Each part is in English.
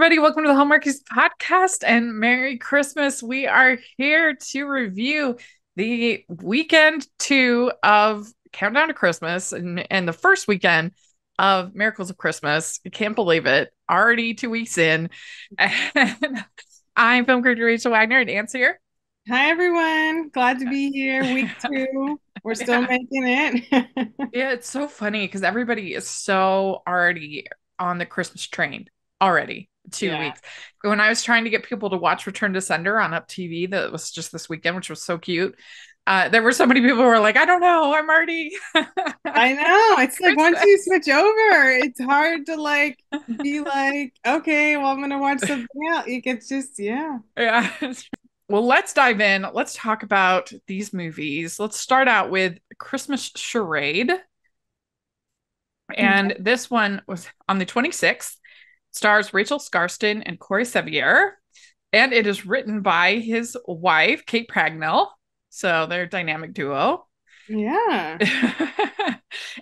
everybody. Welcome to the Hallmark podcast and Merry Christmas. We are here to review the weekend two of Countdown to Christmas and the first weekend of Miracles of Christmas. I can't believe it. Already 2 weeks in. And I'm film creator Rachel Wagner and Anne's here. Hi everyone, glad to be here. Week two, we're still Yeah. making it. Yeah, it's so funny because everybody is so already on the Christmas train already. two Yeah. weeks. When I was trying to get people to watch Return to Sender on Up TV, that was just this weekend, which was so cute. There were so many people who were like, I don't know, I'm already I know. It's like once you Christmas. switch over, it's hard to be like, okay, well, I'm gonna watch something else. It's just, yeah. Yeah. Well, let's dive in. Let's talk about these movies. Let's start out with Christmas Charade. And this one was on the 26th, stars Rachel Skarsten and Corey Sevier. And it is written by his wife, Kate Pragnell. So they're a dynamic duo. Yeah.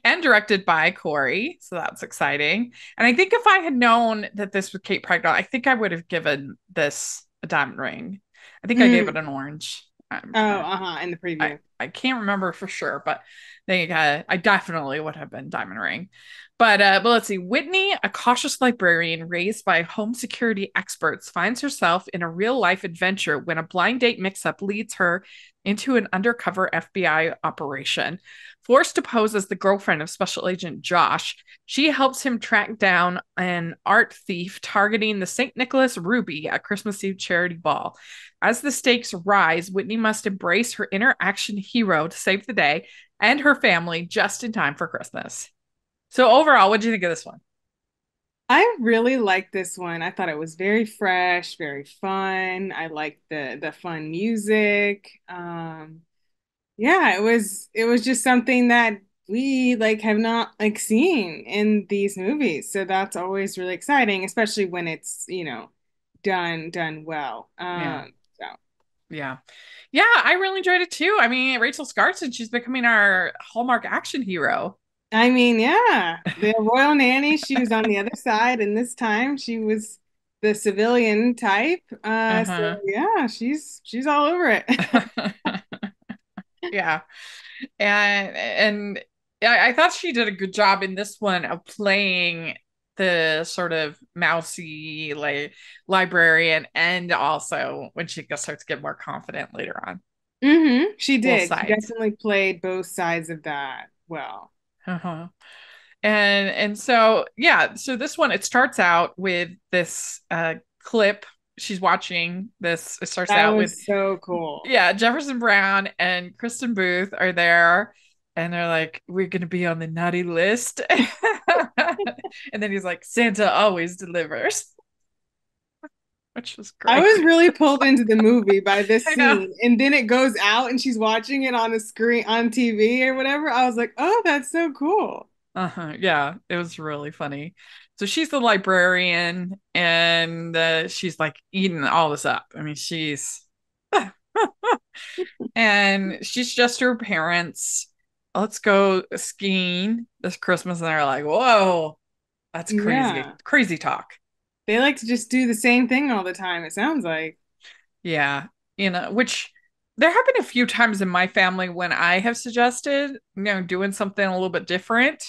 And directed by Corey. So that's exciting. And I think if I had known that this was Kate Pragnell, I think I would have given this a diamond ring. I think I gave Mm. it an orange. Oh, uh-huh, in the preview. I can't remember for sure, but I definitely would have been diamond ring. But let's see. Whitney, a cautious librarian raised by home security experts, finds herself in a real life adventure when a blind date mix up leads her into an undercover FBI operation. Forced to pose as the girlfriend of Special Agent Josh, she helps him track down an art thief targeting the St. Nicholas Ruby at Christmas Eve charity ball. As the stakes rise, Whitney must embrace her inner action hero to save the day and her family just in time for Christmas. So overall, what do you think of this one? I really liked this one. I thought it was very fresh, very fun. I liked the fun music. Yeah, it was just something that we have not seen in these movies. So that's always really exciting, especially when it's, done well. Yeah. So Yeah. Yeah, I really enjoyed it too. I mean, Rachel Skarsten, she's becoming our Hallmark action hero. I mean, yeah, the royal nanny, she was on the other side, and this time she was the civilian type. So Uh-huh. yeah, she's all over it. Yeah. And I thought she did a good job in this one of playing the sort of mousy librarian, and also when she starts to get more confident later on. She Both did. She sides. definitely played both sides of that well. Uh-huh. And so yeah, so this one it starts out with this clip. She's watching this. It starts That out with, was so cool. yeah, Jefferson Brown and Kristen Booth are there, and they're like, we're gonna be on the naughty list. And then he's like, Santa always delivers, which was I great. was really pulled into the movie by this I know. scene, and then it goes out and she's watching it on the screen on TV or whatever. I was like, "Oh, that's so cool." Uh-huh. Yeah, it was really funny. So she's the librarian, and she's like eating all this up. I mean, and she's just her parents. Let's go skiing this Christmas. And they're like, whoa, that's crazy, Yeah. crazy talk. They like to just do the same thing all the time, it sounds like. Yeah. Which there have been a few times in my family when I have suggested, doing something a little bit different.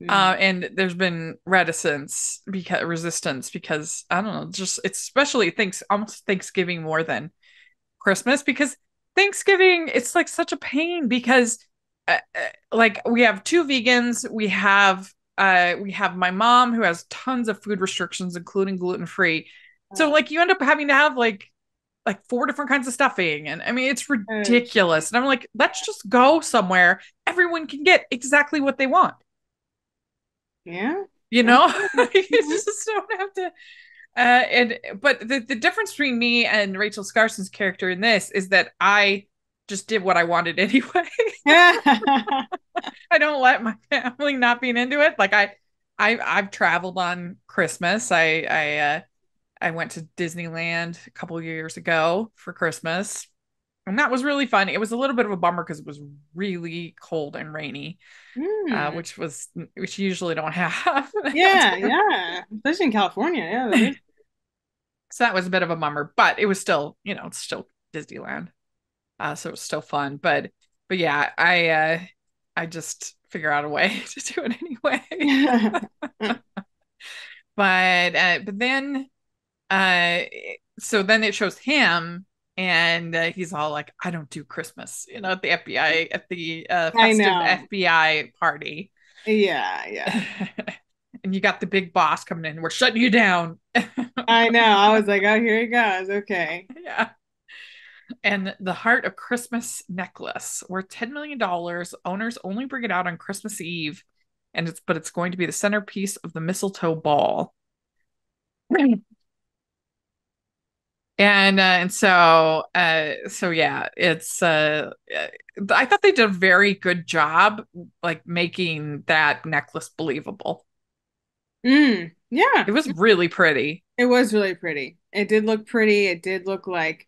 Mm. And there's been resistance because I don't know, just it's especially almost Thanksgiving more than Christmas, because Thanksgiving it's like such a pain because like we have two vegans, we have my mom who has tons of food restrictions including gluten free. So Oh, like you end up having to have like four different kinds of stuffing, and I mean it's geez. ridiculous. And I'm like, let's just go somewhere everyone can get exactly what they want. Yeah. You Okay. know, you Mhm. just don't have to. And but the difference between me and Rachel Scarson's character in this is that I just did what I wanted anyway. I don't let my family not being into it. Like I've traveled on Christmas. I went to Disneyland a couple of years ago for Christmas, and that was really fun. It was a little bit of a bummer because it was really cold and rainy, Hmm. which you usually don't have. Yeah, yeah. Especially in California. Yeah, that is. So that was a bit of a bummer, but it was still, it's still Disneyland. So it was still fun. But yeah, I just figure out a way to do it anyway. But then uh so then it shows him, and he's all like, I don't do Christmas, at the FBI, at the I festive know. FBI party. Yeah, yeah. And you got the big boss coming in, we're shutting you down. I know. I was like, oh, here he goes. Okay. Yeah. And the Heart of Christmas necklace worth $10 million. Owners only bring it out on Christmas Eve, and it's going to be the centerpiece of the mistletoe ball. And so yeah, it's I thought they did a very good job like making that necklace believable. Yeah. It was really pretty. It was really pretty. It did look pretty. It did look like,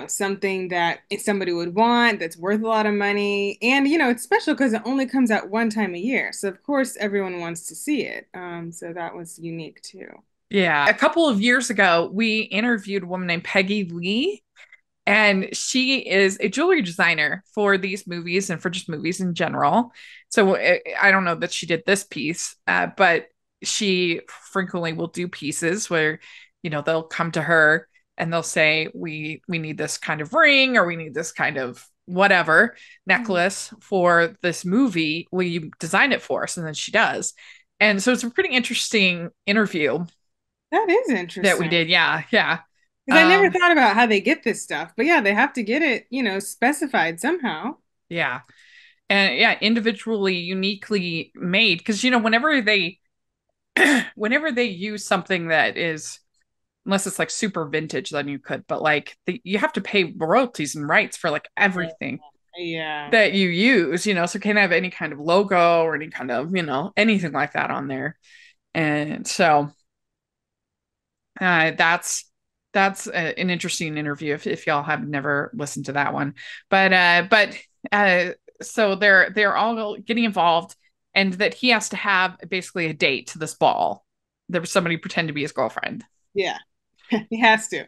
something that somebody would want that's worth a lot of money. And, it's special because it only comes out one time a year. So, of course, everyone wants to see it. So that was unique too. Yeah. A couple of years ago, we interviewed a woman named Peggy Lee, and she is a jewelry designer for these movies and for just movies in general. So I don't know that she did this piece, but she frequently will do pieces where, they'll come to her and they'll say, we need this kind of ring, or we need this kind of whatever Mhm. necklace for this movie. Will you design it for us? And then she does. And so it's a pretty interesting interview That is that we interesting. did. Yeah, yeah. Because I never Um, thought about how they get this stuff. But yeah, they have to get it, specified somehow. yeah. And yeah, individually, uniquely made. Because whenever they use something that is, unless it's like super vintage, then you could, but like you have to pay royalties and rights for like everything Yeah. that you use, so can't have any kind of logo or any kind of, anything like that on there. And so that's an interesting interview if y'all have never listened to that one. But uh so they're all getting involved, and that he has to have basically a date to this ball. There was somebody pretend to be his girlfriend. Yeah. He has to.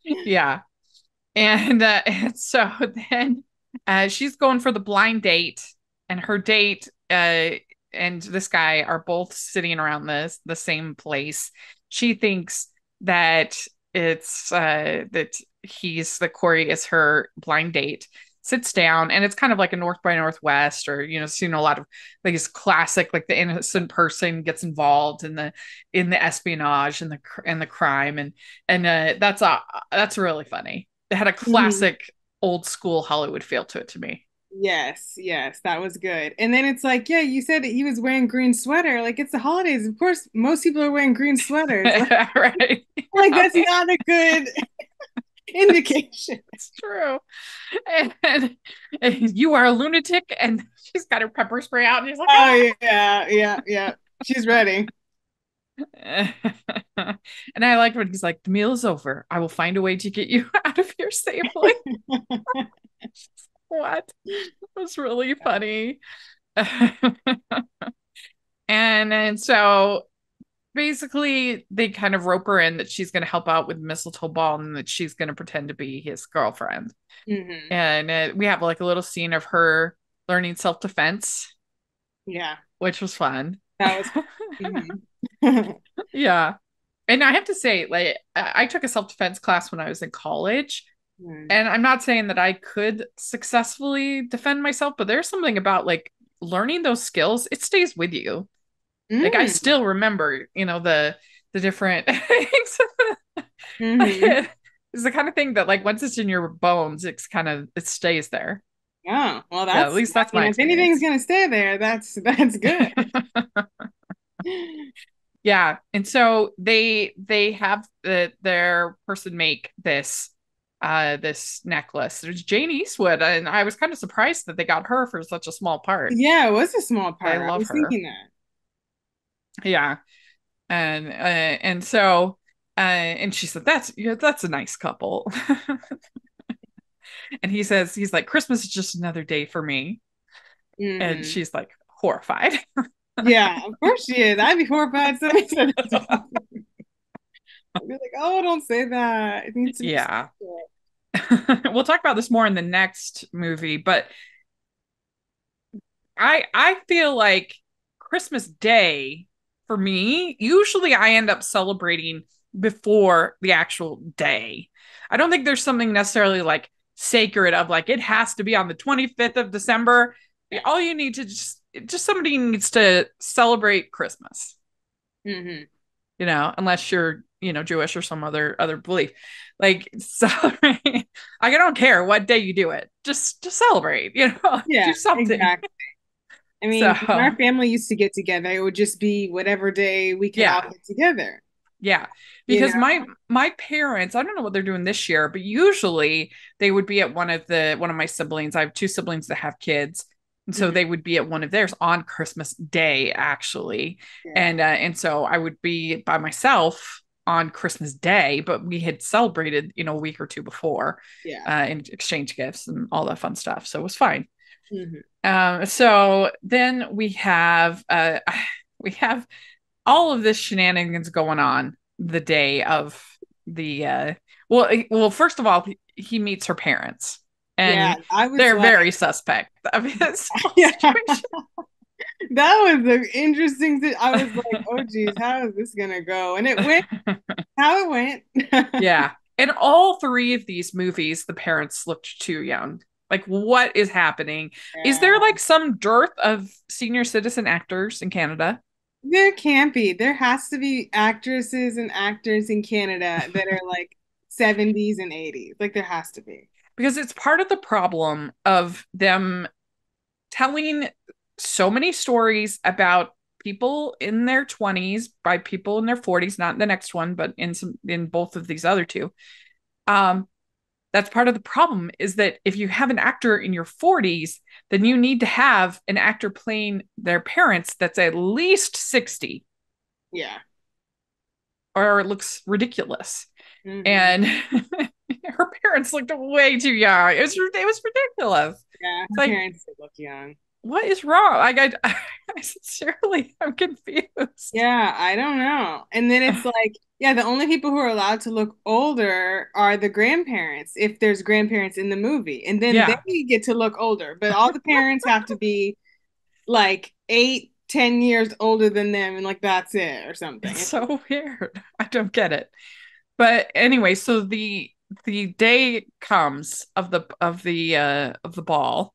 Yeah. And so then she's going for the blind date, and her date and this guy are both sitting around the same place. She thinks that it's that Corey is her blind date. Sits down, and it's kind of like a North by Northwest, or seen a lot of like these classic, like the innocent person gets involved in the espionage and the crime, and that's really funny. It had a Mhm. classic old school Hollywood feel to it to me. Yes, yes, that was good. And then it's like, yeah, you said he was wearing green sweater. Like it's the holidays. Of course, most people are wearing green sweaters. Right? Like that's not a good indication. It's true. And you are a lunatic, and she's got her pepper spray out, and he's like, Oh yeah, yeah, yeah. She's ready. ah. And I like when he's like, the meal is over. I will find a way to get you out of here safely. What? It was really funny. And so basically they kind of rope her in that she's going to help out with mistletoe ball, and that she's going to pretend to be his girlfriend. Hmm. And we have like a little scene of her learning self-defense, Yeah, which was fun. that was fun. Hmm. Yeah. And I have to say, like, I took a self-defense class when I was in college, and I'm not saying that I could successfully defend myself, but there's something about like learning those skills, it stays with you. Like I Mm. still remember, the different things. Hmm. It's the kind of thing that like once it's in your bones, it stays there. Oh, well, Yeah, at that's, least I that's mean, my if anything's experience. gonna stay there, that's good. Yeah. And so they have their person make this necklace. There's Jane Eastwood, and I was kind of surprised that they got her for such a small part. Yeah, it was a small I part. I love was her. thinking that. Yeah. And she said, that's a nice couple. And he's like, Christmas is just another day for me. And Hmm. she's like horrified. Yeah, of course she is. I'd be horrified if somebody said that to me. Oh, don't say that. It needs to be Yeah. secret. We'll talk about this more in the next movie, but I feel like Christmas Day for me, usually I end up celebrating before the actual day. I don't think there's something necessarily like sacred of like it has to be on the 25th of December. Yeah. All you need to just somebody needs to celebrate Christmas, Hmm. unless you're, Jewish or some other belief. Like celebrate. I don't care what day you do it. Just celebrate, do Yeah, something. exactly. I So, mean, when our family used to get together, it would just be whatever day we could all yeah. get together, Yeah. you Because know? my parents, I don't know what they're doing this year, but usually they would be at one of my siblings. I have two siblings that have kids. And so Hmm. they would be at one of theirs on Christmas Day, actually. Yeah, And so I would be by myself on Christmas Day, but we had celebrated, a week or two before, yeah. and exchange gifts and all that fun stuff. So it was fine. Hmm. So then we have all of this shenanigans going on the day of the well, first of all, he meets her parents Yeah, and I was they're like, very suspect of his whole yeah, situation. that was the interesting thing. I was like, oh geez, how is this gonna go? And it went how it went. Yeah. In all three of these movies, the parents looked too young. Like, what is happening? Is there Yeah. like some dearth of senior citizen actors in Canada? There can't be. There has to be actresses and actors in Canada that are like 70s and 80s. Like there has to be. Because it's part of the problem of them telling so many stories about people in their 20s by people in their 40s, not in the next one, but in both of these other two. um that's part of the problem, is that if you have an actor in your 40s, then you need to have an actor playing their parents that's at least 60, Yeah. or it looks ridiculous. Hmm. And her parents looked way too young. It was ridiculous. Yeah. It's Her like, parents did look young. what is wrong? Like, I sincerely, I'm confused. Yeah, I don't know. And then it's like, yeah, the only people who are allowed to look older are the grandparents, if there's grandparents in the movie. And then Yeah, they get to look older, but all the parents have to be like 8, 10 years older than them, and like that's it or it's something. so weird. I don't get it. But anyway, so the day comes of the ball.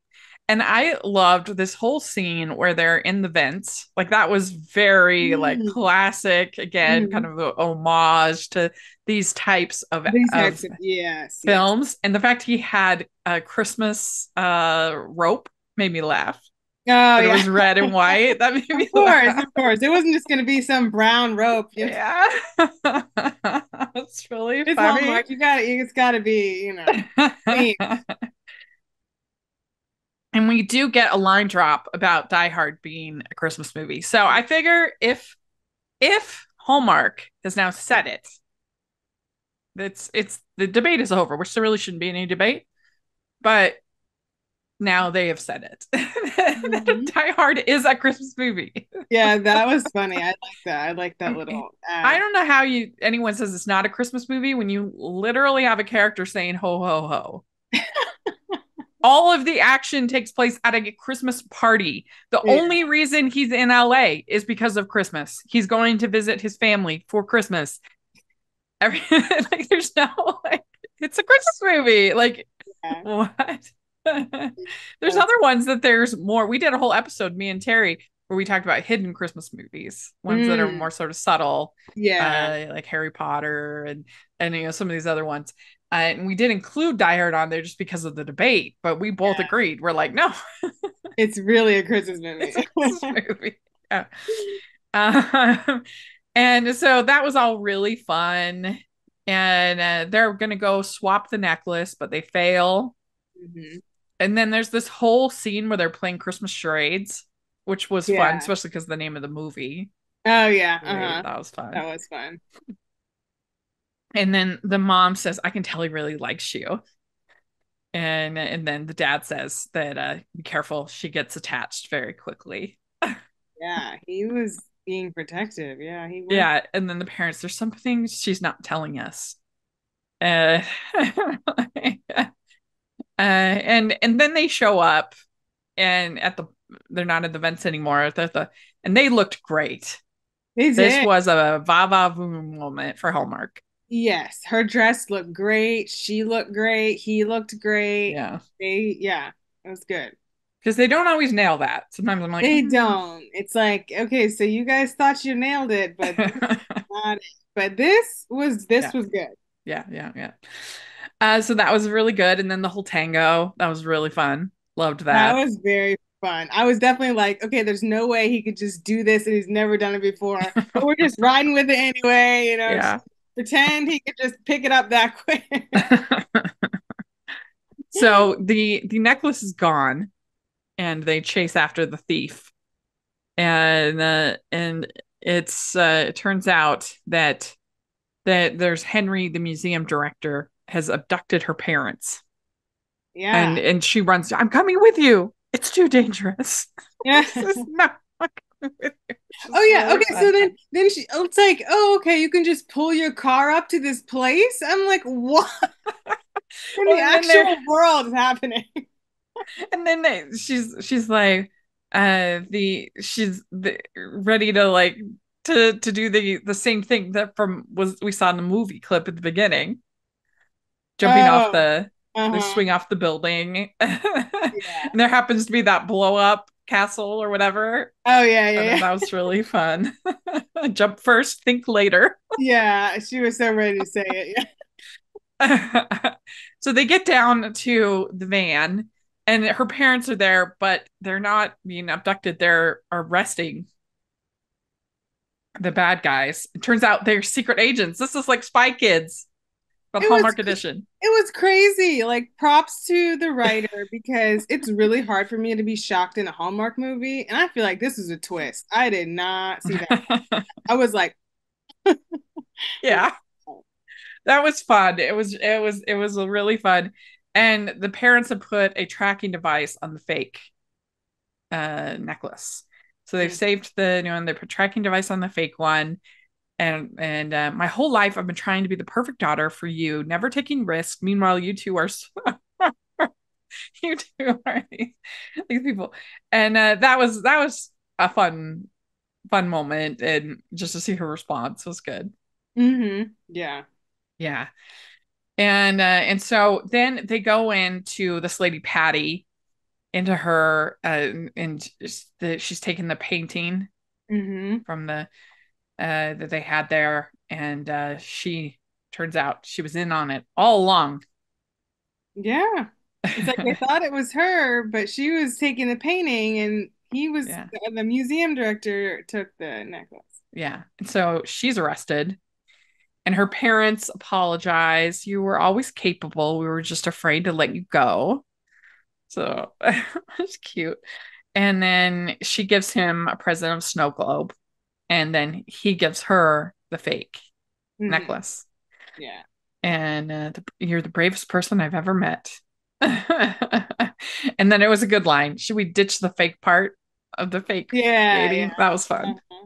And I loved this whole scene where they're in the vents. Like that was very like Mm. classic, again, kind Mhm. of a homage to these types of These types of of, yes, yes. films. And the fact he had a Christmas rope made me laugh. Oh That it yeah. was red and white. That made Of me course, laugh. of course. It wasn't just gonna be some brown rope. Yeah. That's really It's funny. Hallmark. It's gotta be, clean. And we do get a line drop about Die Hard being a Christmas movie. So I figure if Hallmark has now said it, it's the debate is over, which there really shouldn't be any debate, but now they have said it. Mhm. Die Hard is a Christmas movie. Yeah, that was funny. I like that. I like that little I ad. don't know how anyone says it's not a Christmas movie when you literally have a character saying ho ho ho. All of the action takes place at a Christmas party. The Yeah. only reason he's in LA is because of Christmas. He's going to visit his family for Christmas. Like, there's no like, it's a Christmas movie. Like, Yeah. what? There's That's, other ones that there's more. We did a whole episode, me and Terry, where we talked about hidden Christmas movies, ones that are mm, more sort of subtle, yeah. like Harry Potter and some of these other ones. And we did include Die Hard on there just because of the debate, but we both Yeah. agreed. We're like, no, It's really a Christmas it's movie. a Christmas movie. Yeah. Um, and so that was all really fun. And they're going to go swap the necklace, but they fail. Hmm. And then there's this whole scene where they're playing Christmas charades, which was fun, Yeah. especially because the name of the movie. Oh yeah. Right, Uh-huh. that was fun. That was fun. And then the mom says, "I can tell he really likes you." And then the dad says that be careful, she gets attached very quickly. Yeah. He was. Being protective. Yeah, he went. Yeah, and then the parents, there's some things she's not telling us. Uh, and then they show up and they're not at the vents anymore. And they looked great. They This did. was a va va voom moment for Hallmark. Yes, her dress looked great. She looked great. He looked great. Yeah. Yeah, it was good. Because they don't always nail that. Sometimes I'm like, They don't. It's like, okay, so you guys thought you nailed it, but this is not it. But this yeah, was good. yeah. So that was really good. And then the whole tango, that was really fun. Loved That that. was very fun. I was definitely like, okay, there's no way he could just do this and he's never done it before. But we're just riding with it anyway, just Yeah. pretend he could just pick it up that quick. So the necklace is gone and they chase after the thief. And it turns out that there's Henry, the museum director, has abducted her parents. Yeah. And she runs, I'm coming with you. It's too dangerous. Yeah. This is not coming with you, which Oh is yeah. really Okay. So fun. then it's like, oh, okay, you can just pull your car up to this place. I'm like, what in the Well, and then they're actual world is happening? and then she's like ready to like to do the same thing that from was we saw in the movie clip at the beginning, jumping off Oh, the uh-huh. swing off the building. And Yeah. there happens to be that blow up castle or whatever. Oh yeah, I yeah, thought yeah. that was really fun. Jump first, think later. Yeah, she was so ready to say it. So they get down to the van and her parents are there, but they're not being abducted. They're arresting the bad guys. It turns out they're secret agents. This is like Spy Kids, but It was Hallmark edition. it was crazy. Like props to the writer because it's really hard for me to be shocked in a Hallmark movie, and I feel like this is a twist. I did not see that. I was like, Yeah, that was fun. It was really fun. And the parents have put a tracking device on the fake necklace. So they've mm, saved the new one. They put tracking device on the fake one. And my whole life I've been trying to be the perfect daughter for you, never taking risks. Meanwhile, you two are you two are these people. And that was a fun moment, and just to see her response was good. yeah, Yeah. And so then they go into this lady Patty into her and she's taking the painting mm-hmm. from the that they had there, and she turns out she was in on it all along. Yeah. It's like they thought it was her, but she was taking the painting, and he was Yeah, the museum director took the necklace. yeah. And so she's arrested, and her parents apologize. You were always capable. We were just afraid to let you go. So it's cute. And then she gives him a present of snow globe, and then he gives her the fake Hmm. necklace. Yeah. And you're the bravest person I've ever met. And then it was a good line. Should we ditch the fake part of the fake Yeah, yeah. dating? That was fun. Uh-huh.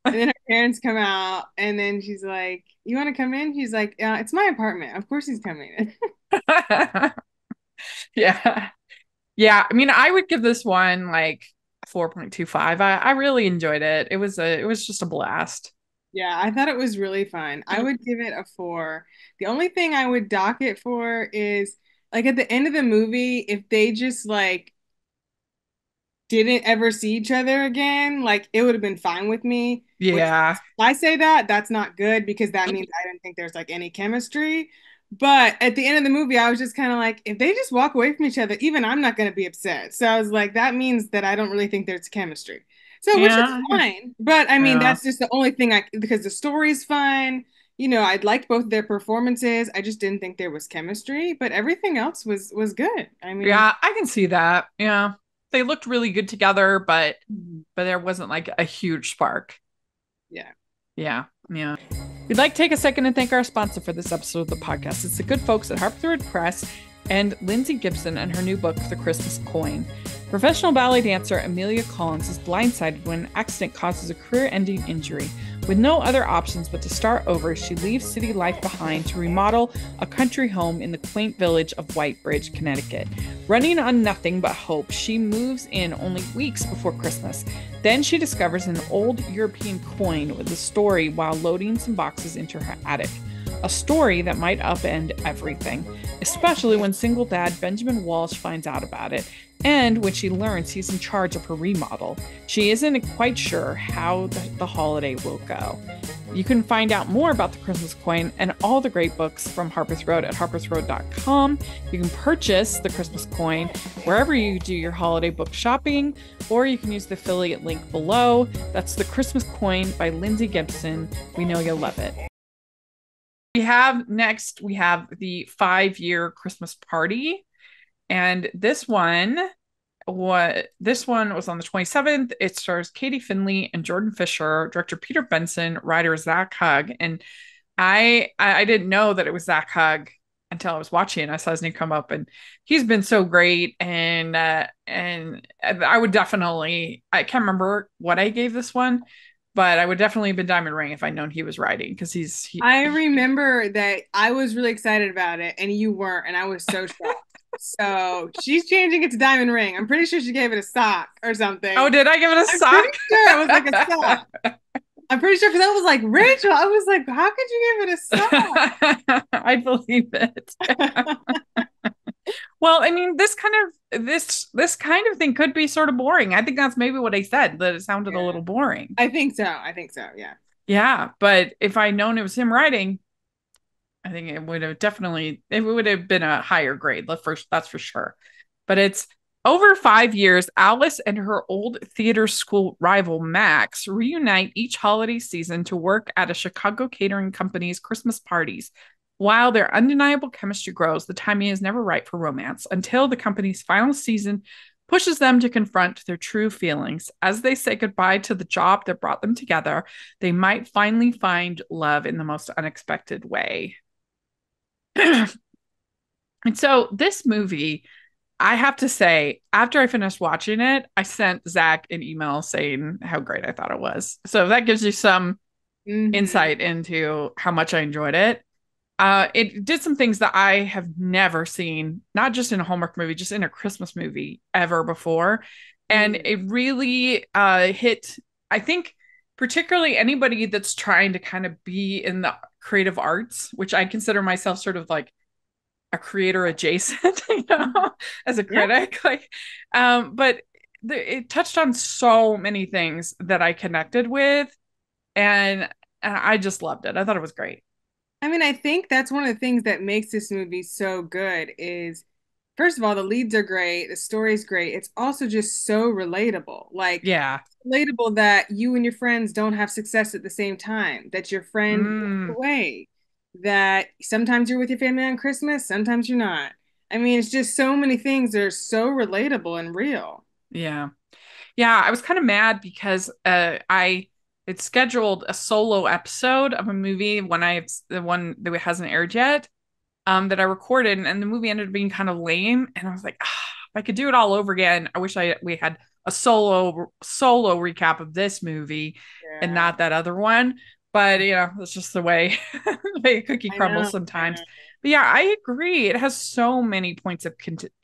And then her parents come out, and then she's like, "You want to come in?" She's like, "It's my apartment. Of course he's coming in." Yeah. Yeah. I mean, I would give this one like 4.25. I really enjoyed it. It was just a blast. Yeah, I thought it was really fun. I would give it a 4. The only thing I would dock it for is like at the end of the movie, if they just like didn't ever see each other again, like it would have been fine with me. Which Yeah. I say that that's not good because that means I didn't think there's like any chemistry. But at the end of the movie, I was just kind of like, if they just walk away from each other, even I'm not going to be upset. So I was like, that means that I don't really think there's chemistry. So which is Yeah. fine. But I mean, Yeah. that's just the only thing I because the story's fun. I'd liked both their performances. I just didn't think there was chemistry, but everything else was good. I mean, Yeah, I can see that. Yeah. They looked really good together, but there wasn't like a huge spark. yeah. Yeah. Yeah. We'd like to take a second and thank our sponsor for this episode of the podcast. It's the good folks at Harpthread Press and Lindsay Gibson and her new book, The Christmas Coin. Professional ballet dancer Amelia Collins is blindsided when an accident causes a career ending injury. With no other options but to start over, she leaves city life behind to remodel a country home in the quaint village of Whitebridge, Connecticut. Running on nothing but hope, she moves in only weeks before Christmas. Then she discovers an old European coin with a story while loading some boxes into her attic. A story that might upend everything, especially when single dad Benjamin Walsh finds out about it, and when she learns he's in charge of her remodel. She isn't quite sure how the holiday will go. You can find out more about the Christmas coin and all the great books from Harper's Road at harpersroad.com. You can purchase the Christmas coin wherever you do your holiday book shopping, or you can use the affiliate link below. That's The Christmas Coin by Lindsay Gibson. We know you'll love it. We have the 5-year Christmas party. And this one was on the 27th. It stars Katie Finley and Jordan Fisher, director Peter Benson, writer Zach Hugg. And I didn't know that it was Zach Hugg until I was watching. I saw his name come up, and he's been so great. And I would definitely, I can't remember what I gave this one, but I would definitely have been Diamond Ring if I'd known he was writing, because I remember that I was really excited about it and you weren't, and I was so shocked. So she's changing it to Diamond Ring. I'm pretty sure she gave it a sock or something. Oh, did I give it a I'm pretty sock? sure it was like a sock. I'm pretty sure because I was like, Rachel, I was like, how could you give it a sock? I believe it. Well, I mean, this kind of thing could be sort of boring. I think that's maybe what I said, that it sounded a Yeah, little boring. I think so. I think so. Yeah. Yeah, but if I'd known it was him writing, I think it would have been a higher grade. That's for sure. But it's over 5 years, Alice and her old theater school rival Max reunite each holiday season to work at a Chicago catering company's Christmas parties. While their undeniable chemistry grows, the timing is never right for romance until the company's final season pushes them to confront their true feelings. As they say goodbye to the job that brought them together, they might finally find love in the most unexpected way. And so this movie, I have to say, after I finished watching it, I sent Zach an email saying how great I thought it was. So that gives you some Hmm. insight into how much I enjoyed it. It did some things that I have never seen, not just in a Hallmark movie, just in a Christmas movie ever before. And Hmm. it really hit, I think, particularly anybody that's trying to kind of be in the creative arts, which I consider myself sort of like a creator adjacent, as a Yeah. critic. But it touched on so many things that I connected with, and I just loved it. I thought it was great. I mean, I think that's one of the things that makes this movie so good is, first of all, the leads are great, the story's great. It's also just so relatable. Like, Yeah. relatable that you and your friends don't have success at the same time, that your friend moved Mm, away, that sometimes you're with your family on Christmas, sometimes you're not. I mean, it's just so many things that are so relatable and real. yeah. Yeah, I was kind of mad because I had scheduled a solo episode of a movie the one that hasn't aired yet, that I recorded, and the movie ended up being kind of lame. And I was like, if I could do it all over again, I wish we had a solo recap of this movie and Yeah, not that other one. But it's just the way a cookie I crumbles know. I sometimes. know. But yeah, I agree. It has so many points of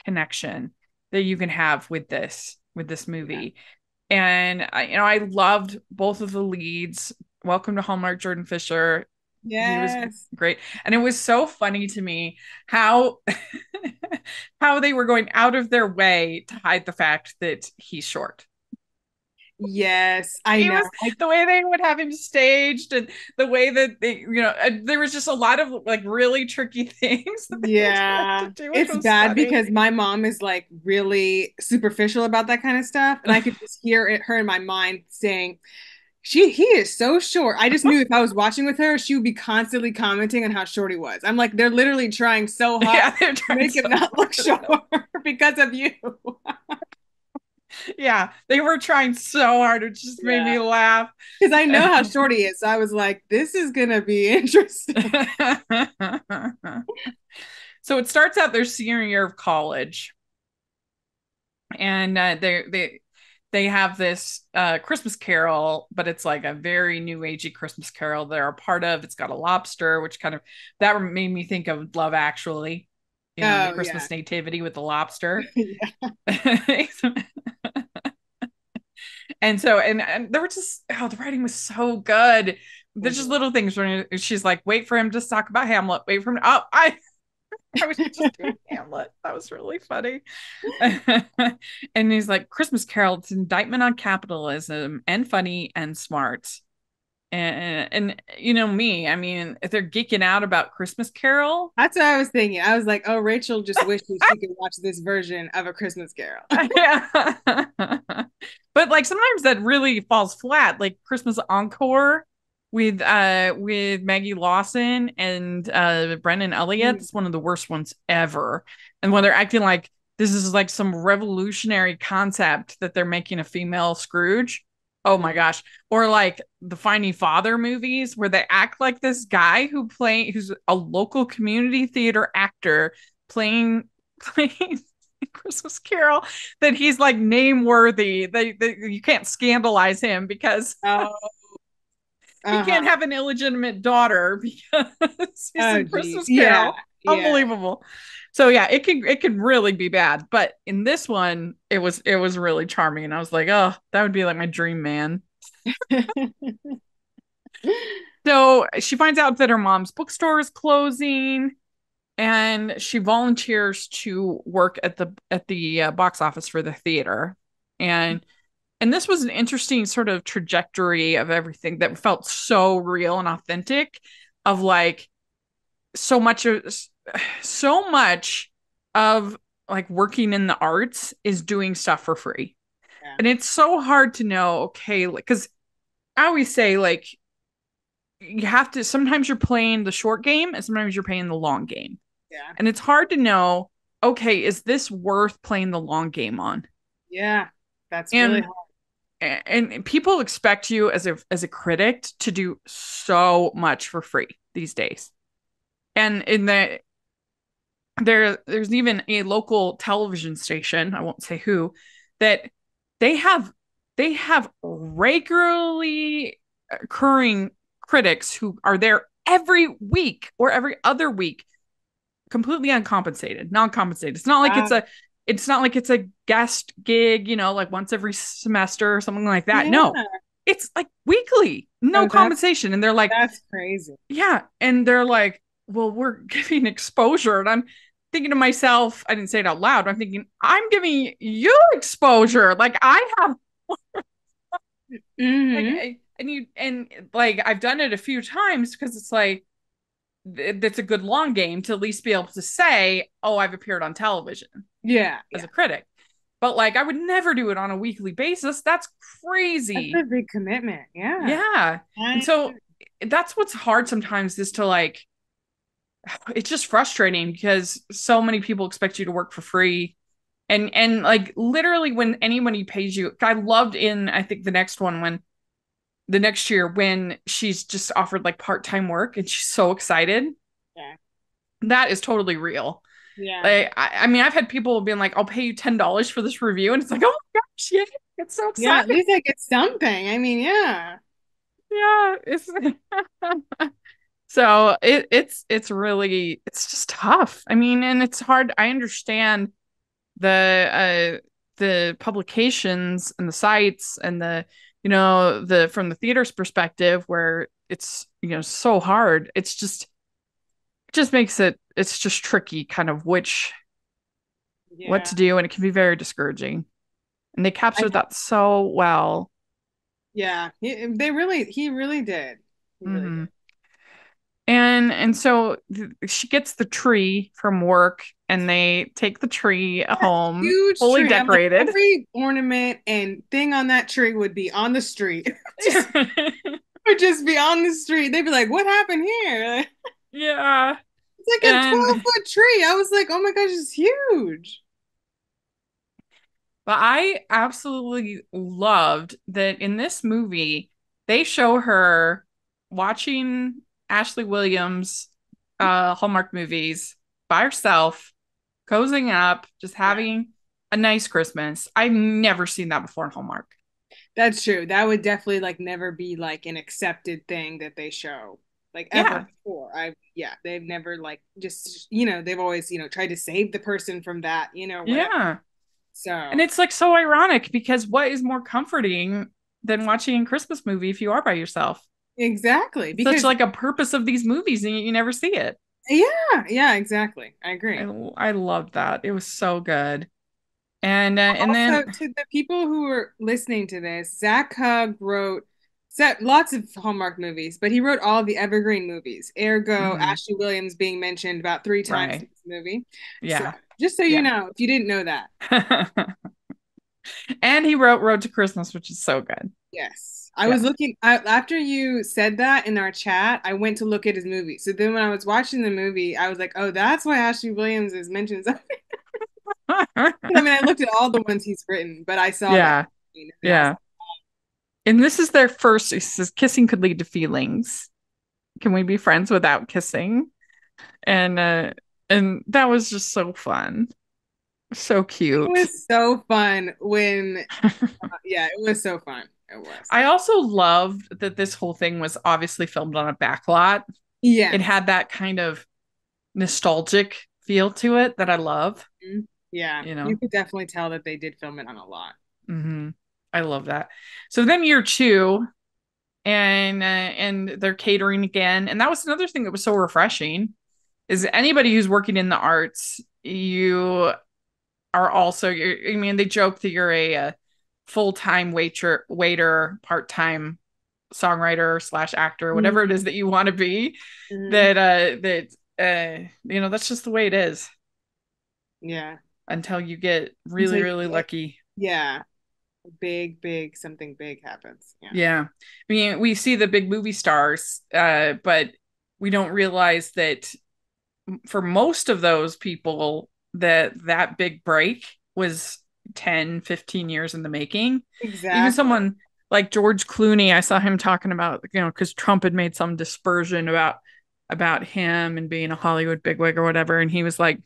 connection that you can have with this Yeah. movie. And I loved both of the leads. Welcome to Hallmark, Jordan Fisher. He was Yes. great. And it was so funny to me how how they were going out of their way to hide the fact that he's short. Yes, I It know. was the way they would have him staged, and the way that there was just a lot of like really tricky things that they were trying to Yeah, do, which it's was bad funny. because my mom is like really superficial about that kind of stuff, and I could just hear her in my mind saying, he is so short." I just knew if I was watching with her, she would be constantly commenting on how short he was. I'm like, they're literally trying so hard Yeah, they're to trying make so him not look hard. short because of you. Yeah, they were trying so hard. It just made Yeah, me laugh. because I know how short he is, so I was like, this is gonna be interesting. So it starts out their senior year of college, and they have this Christmas Carol, but it's like a very new agey Christmas Carol they're a part of. It's got a lobster, which kind of that made me think of Love Actually, the Oh yeah. Christmas nativity with the lobster. Yeah. And so, and they were just, oh, the writing was so good. There's just Mhm. little things where she's like, wait for him to talk about Hamlet. Wait for him. Oh, I was just doing Hamlet. That was really funny. And he's like, Christmas Carol, it's an indictment on capitalism and funny and smart. And you know me, I mean, if they're geeking out about Christmas Carol, That's what I was thinking. I was like, oh, Rachel just wishes she could watch this version of A Christmas Carol. yeah. But like sometimes that really falls flat, like Christmas Encore with Maggie Lawson and Brendan Elliott. It's one of the worst ones ever. And when they're acting like this is like some revolutionary concept that they're making a female Scrooge. Oh my Mhm. gosh. Or like the Finding Father movies where they act like this guy who's a local community theater actor playing Christmas Carol, that he's like name worthy. You can't scandalize him because Oh, he can't uh-huh. have an illegitimate daughter because he's Oh, in geez. Christmas Yeah, Carol. yeah. Unbelievable. So yeah, it can really be bad. But in this one, it was really charming. And I was like, oh, that would be like my dream man. So she finds out that her mom's bookstore is closing, and she volunteers to work at the box office for the theater. And this was an interesting sort of trajectory of everything that felt so real and authentic, of like so much of so much of like working in the arts is doing stuff for free. Yeah, And it's so hard to know, okay, like, because I always say, like, you have to, sometimes you're playing the short game and sometimes you're playing the long game. yeah, And it's hard to know, okay, is this worth playing the long game on? yeah. That's really And hard. and people expect you as a critic to do so much for free these days. And there's even a local television station, I won't say who, that they have they have regularly occurring critics who are there every week or every other week, completely uncompensated, non-compensated. Wow. It's not like it's a guest gig, like once every semester or something like that. Yeah. No. It's like weekly, no Oh, compensation. And they're like, that's crazy. yeah. And they're like, well, we're giving exposure. And I'm thinking to myself, I didn't say it out loud. I'm thinking, I'm giving you exposure. Like I have like Hmm. and like I've done it a few times because it's like that's a good long game to at least be able to say, oh, I've appeared on television Yeah, as yeah. a critic. But like I would never do it on a weekly basis. That's That's a crazy. big commitment. Yeah. Yeah. And I, so that's what's hard sometimes, is to like, it's just frustrating because so many people expect you to work for free. And like literally when anybody pays you, I loved in, I think the next one, when the next year when she's just offered like part-time work and she's so excited. yeah. That is totally real. Yeah. Like, I mean, I've had people being like, I'll pay you $10 for this review. And it's like, oh my gosh, yeah, it's so Yeah, at exciting. least I get something. I mean, yeah. Yeah. It's so it's really, it's just tough. I mean, and it's hard. I understand the publications and the sites and the from the theater's perspective, where it's so hard. It just makes it's just tricky, kind of what Yeah. to do, and it can be very discouraging. And they I captured know. that so well. Yeah. He really did. He really did. Hmm. And so she gets the tree from work, and they take the tree That home, huge fully tree. I'm like, decorated. every ornament and thing on that tree would be on the street. Just would just be on the street. They'd be like, what happened here? Like, Yeah. it's like a And 12-foot tree. I was like, oh my gosh, it's huge. but I absolutely loved that in this movie they show her watching Ashley Williams Hallmark movies by herself, cozying up, just Yeah. having A Nice Christmas. I've never seen that before in Hallmark. That's true. That would definitely like never be like an accepted thing that they show like ever Yeah. before. Yeah, they've never like just they've always tried to save the person from that, whatever. Yeah. And So it's like so ironic because what is more comforting than watching a Christmas movie if you are by yourself? exactly It's such because like a purpose of these movies and you never see it. yeah, exactly. I I agree. I loved that. It was so good. And Also, then to the people who are listening to this, Zach Hug wrote set lots of Hallmark movies, but he wrote all the evergreen movies. Ergo, mhm, Ashley Williams being mentioned about 3 times in right. this movie. So Yeah. just so you Yeah. know, if you didn't know that, And he wrote Road to Christmas, which is so good. yes. I Yeah. was looking after you said that in our chat, I went to look at his movie. So then when I was watching the movie, I was like, oh, that's why Ashley Williams is mentioned. I mean, I looked at all the ones he's written, but I saw that. Yeah. And I was Yeah. And this is their first, it says kissing could lead to feelings. Can we be friends without kissing? And that was just so fun. So it cute. was so fun when, yeah, it was so fun. It was. I also loved that this whole thing was obviously filmed on a backlot. It Yes. had that kind of nostalgic feel to it that I love, Mhm. Yeah, you you know. could definitely tell that they did film it on a lot. Hmm. I love that. So then year two, and they're catering again, and that was another thing that was so refreshing. Is anybody who's working in the arts, you are also. I mean, they joke that you're a full-time waiter, part-time songwriter slash actor, whatever it Mhm. is that you want to be. Mhm. That that's just the way it is Yeah. until you get Until really, you really get, lucky. yeah, big, something big happens. Yeah. Yeah. I mean, we see the big movie stars, but we don't realize that for most of those people, that big break was 10, 15 years in the making. Even Exactly. someone like George Clooney, I saw him talking about, because Trump had made some dispersion about him and being a Hollywood bigwig or whatever. And he was like,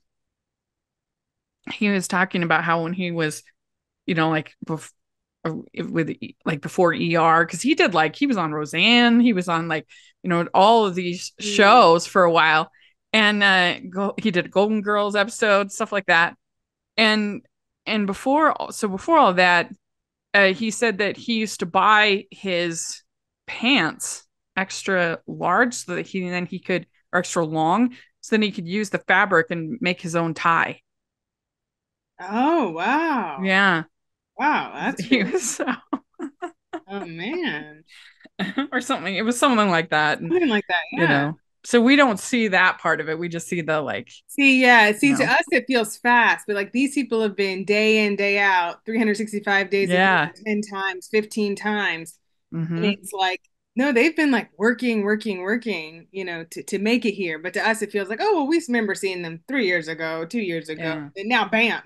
he was talking about how when he was, like with like before ER, because he was on Roseanne, he was on like all of these Mm. shows for a while, and he did a Golden Girls episode, stuff like that, and before all that, he said that he used to buy his pants extra large so that he could or extra long so then he could use the fabric and make his own tie. Oh, wow. Yeah, Wow, that's he really, was so oh man. or something. It was something like that. And, Something like that, you yeah. know, so we don't see that part of it. We just see the like, See, yeah, you see, to know, us it feels fast, but like these people have been day in, day out, 365 days a year, yeah. 10 times, 15 times. And Mm-hmm. it's like, no, they've been like working, to make it here. But to us, it feels like, oh, well, we remember seeing them 3 years ago, 2 years ago, Yeah. and now bam.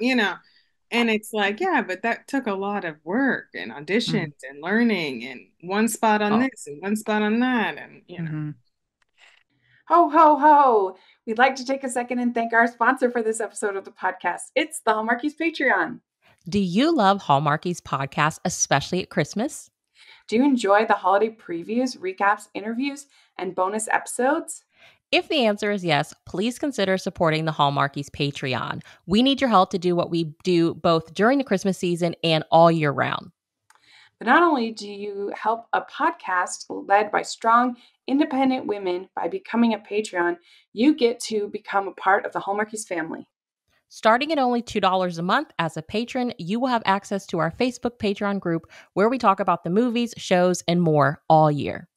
And it's like, yeah, but that took a lot of work and auditions Mm-hmm. and learning and one spot on Oh. this and one spot on that. And. Mm-hmm. Ho, ho, ho! We'd like to take a second and thank our sponsor for this episode of the podcast. It's the Hallmarkies Patreon. Do you love Hallmarkies podcast, especially at Christmas? Do you enjoy the holiday previews, recaps, interviews, and bonus episodes? If the answer is yes, please consider supporting the Hallmarkies Patreon. We need your help to do what we do both during the Christmas season and all year round. But not only do you help a podcast led by strong, independent women by becoming a Patreon, you get to become a part of the Hallmarkies family. Starting at only $2 a month as a patron, you will have access to our Facebook Patreon group where we talk about the movies, shows, and more all year.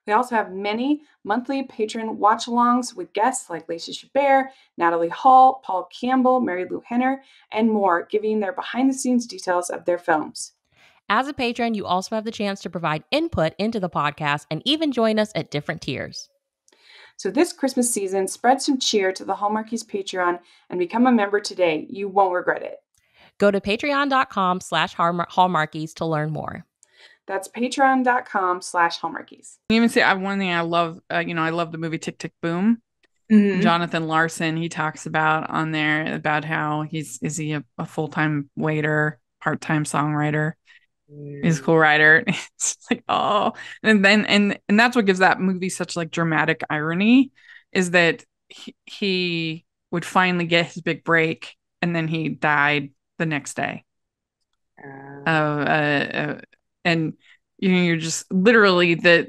We also have many monthly patron watch-alongs with guests like Lacey Chabert, Natalie Hall, Paul Campbell, Mary Lou Henner, and more, giving their behind-the-scenes details of their films. As a patron, you also have the chance to provide input into the podcast and even join us at different tiers. So this Christmas season, spread some cheer to the Hallmarkies Patreon and become a member today. You won't regret it. Go to patreon.com/hallmarkies to learn more. That's patreon.com/hallmarkies. Even say one thing I love, I love the movie Tick Tick Boom. Hmm. Jonathan Larson, he talks about on there about how is he a full-time waiter, part-time songwriter, he's a cool writer. It's like, oh, and then and that's what gives that movie such like dramatic irony, is that he would finally get his big break and then he died the next day. And you're just literally the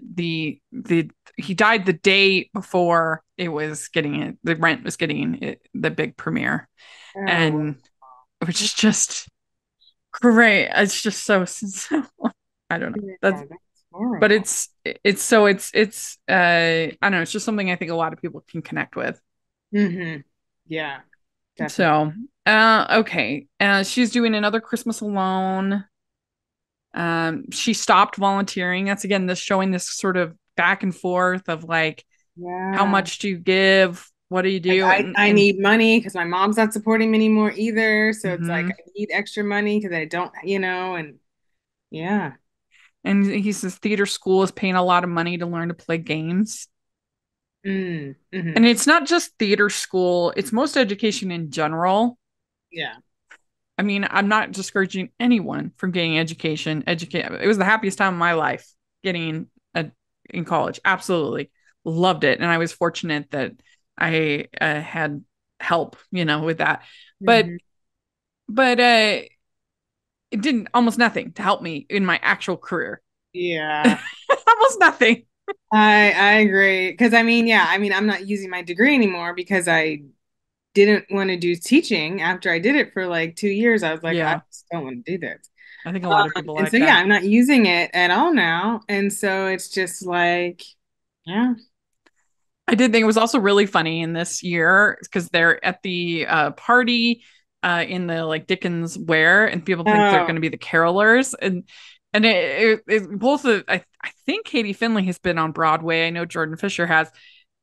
he died the day before it was getting it, the rent was getting it, the big premiere, Oh, and which is just great. It's just so I don't know. yeah, That's that's but horrible. I don't know, it's just something I think a lot of people can connect with. Hmm. Yeah, definitely. So okay. She's doing another Christmas alone. She stopped volunteering. That's again this showing this sort of back and forth of like, how Yeah. much do you give? What do you Like do? I And need money because my mom's not supporting me anymore either. So it's like mhm. I need extra money because I don't, and yeah. And he says theater school is paying a lot of money to learn to play games. Mm, And hmm. it's not just theater school, it's most education in general. Yeah. I mean, I'm not discouraging anyone from getting education. Educate. It was the happiest time of my life getting a in college. Absolutely loved it, and I was fortunate that I had help, with that. But Hmm. but it didn't almost nothing to help me in my actual career. Yeah. Almost nothing. I agree. Because yeah, I'm not using my degree anymore because I didn't want to do teaching after I did it for like 2 years. I was like, I Yeah, just don't want to do this. I think a lot of people And so like yeah, that. I'm not using it at all now. And so it's just like, yeah. I did think it was also really funny in this year because they're at the party in the like Dickens wear, and people think they're Oh, going to be the carolers, and both I think Katie Finley has been on Broadway. I know Jordan Fisher has.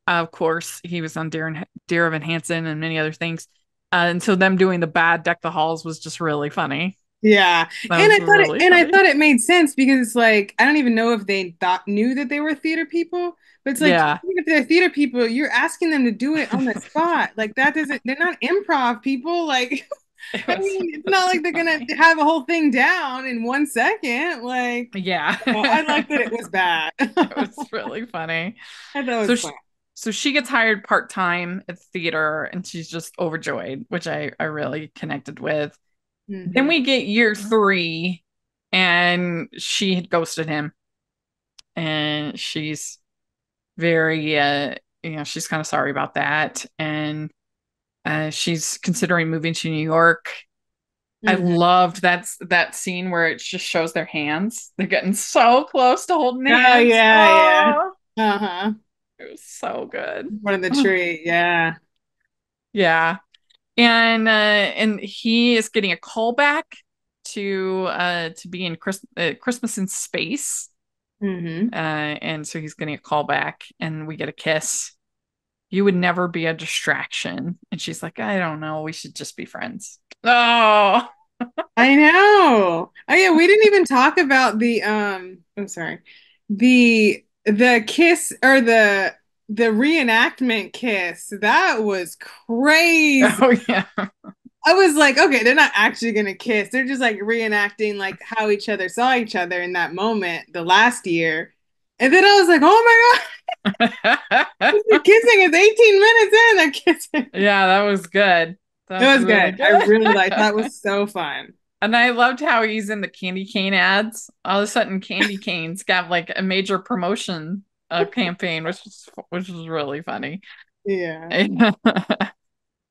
Of course, he was on Dear Evan Hansen and many other things. And so them doing the bad Deck the Halls was just really funny. yeah. That was really I funny. thought it made sense because it's like I don't even know if they thought knew that they were theater people, but it's like Yeah, even if they're theater people, you're asking them to do it on the spot. Like that doesn't they're not improv people. Like it I was mean, it's not really like they're gonna funny. have a whole thing down in 1 second. Like Yeah. I like that it was bad. It was really funny. I thought it So was she, fun. so she gets hired part-time at theater and she's just overjoyed, which I really connected with. Then Hmm. we get year three and she had ghosted him and she's very she's kind of sorry about that. And she's considering moving to New York. I Hmm. loved that scene where it just shows their hands. They're getting so close to holding Oh hands. yeah, yeah. Oh, Uh-huh. it was so good. One of the tree, yeah. Yeah. And he is getting a call back to be in Christmas in space. Hmm. And so he's getting a call back and we get a kiss. You would never be a distraction. And she's like, I don't know, we should just be friends. Oh, I know. Oh yeah, we didn't even talk about the I'm sorry. The kiss or the reenactment kiss. That was crazy. oh yeah. I was like, okay, they're not actually gonna kiss. They're just like reenacting like how each other saw each other in that moment the last year. And then I was like, oh my God, they're kissing. It's 18 minutes in, they're kissing. Yeah, that was good. It That's was really good. I good. really liked that. Was so fun. And I loved how he's in the candy cane ads. All of a sudden, candy canes got like a major promotion campaign, which was really funny. Yeah.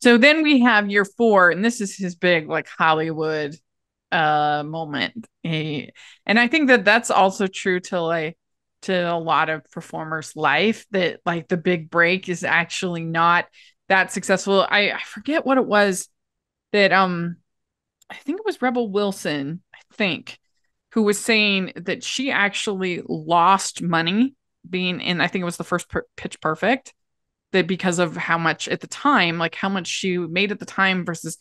So then we have year four, and this is his big like Hollywood moment. And I think that that's also true to a lot of performers' life, that like the big break is actually not that successful. I forget what it was that I think it was Rebel Wilson, I think, who was saying that she actually lost money being in, I think it was the first Pitch Perfect, that because of how much at the time, like how much she made at the time versus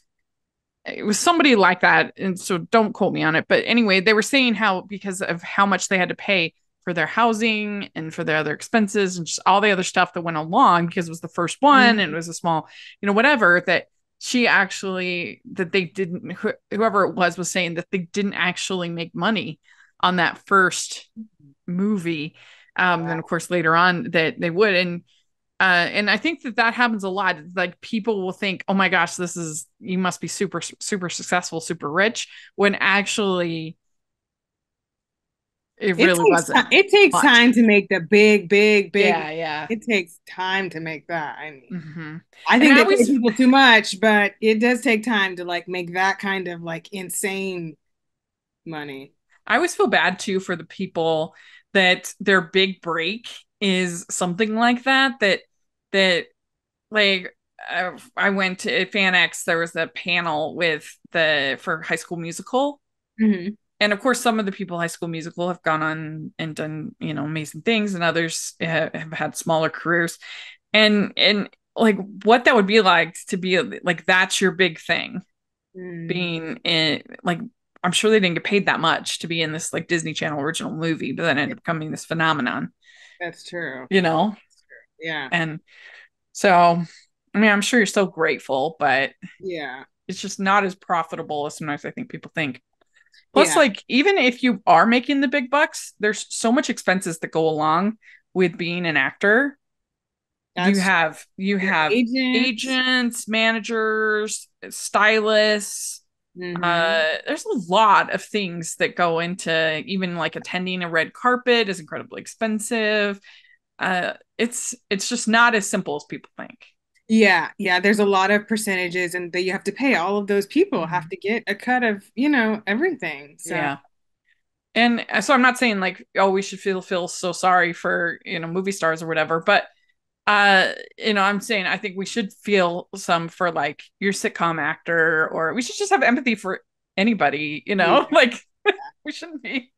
it was somebody like that. And so don't quote me on it. But anyway, they were saying how because of how much they had to pay for their housing and for their other expenses and just all the other stuff that went along because it was the first one and it was a small, whatever, that she actually, that they didn't, whoever it was saying that they didn't actually make money on that first movie. Then of course later on that they would. And I think that happens a lot. Like people will think, oh my gosh, you must be super, super successful, super rich, when actually it really wasn't it takes much. time to make the big. Yeah. It takes time to make that. I mean, Mm-hmm. I And think I they pay always, people too much, but it does take time to like make that kind of like insane money. I always feel bad too for the people that their big break is something like that like I went to FanX. There was a panel for High School Musical, Mm-hmm. and of course, some of the people in High School Musical have gone on and done amazing things, and others have had smaller careers, and like what that would be like to be like that's your big thing, Mm, being in like I'm sure they didn't get paid that much to be in this like Disney Channel original movie, but then ended up becoming this phenomenon, that's true. you know? Yeah. And so, I mean, I'm sure you're still grateful, but Yeah. it's just not as profitable as sometimes I think people think. Plus, Yeah. like, even if you are making the big bucks, there's so much expenses that go along with being an actor. You That's true. have you You have have agents. agents, managers, stylists. Mm-hmm. There's a lot of things that go into even like attending a red carpet is incredibly expensive. It's just not as simple as people think. Yeah, yeah, there's a lot of percentages and that you have to pay. All of those people have Mhm. to get a cut of, everything. So, Yeah. And so I'm not saying like, oh, we should feel so sorry for, movie stars or whatever, but I'm saying I think we should feel some for like your sitcom actor, or we should just have empathy for anybody, yeah. like we shouldn't be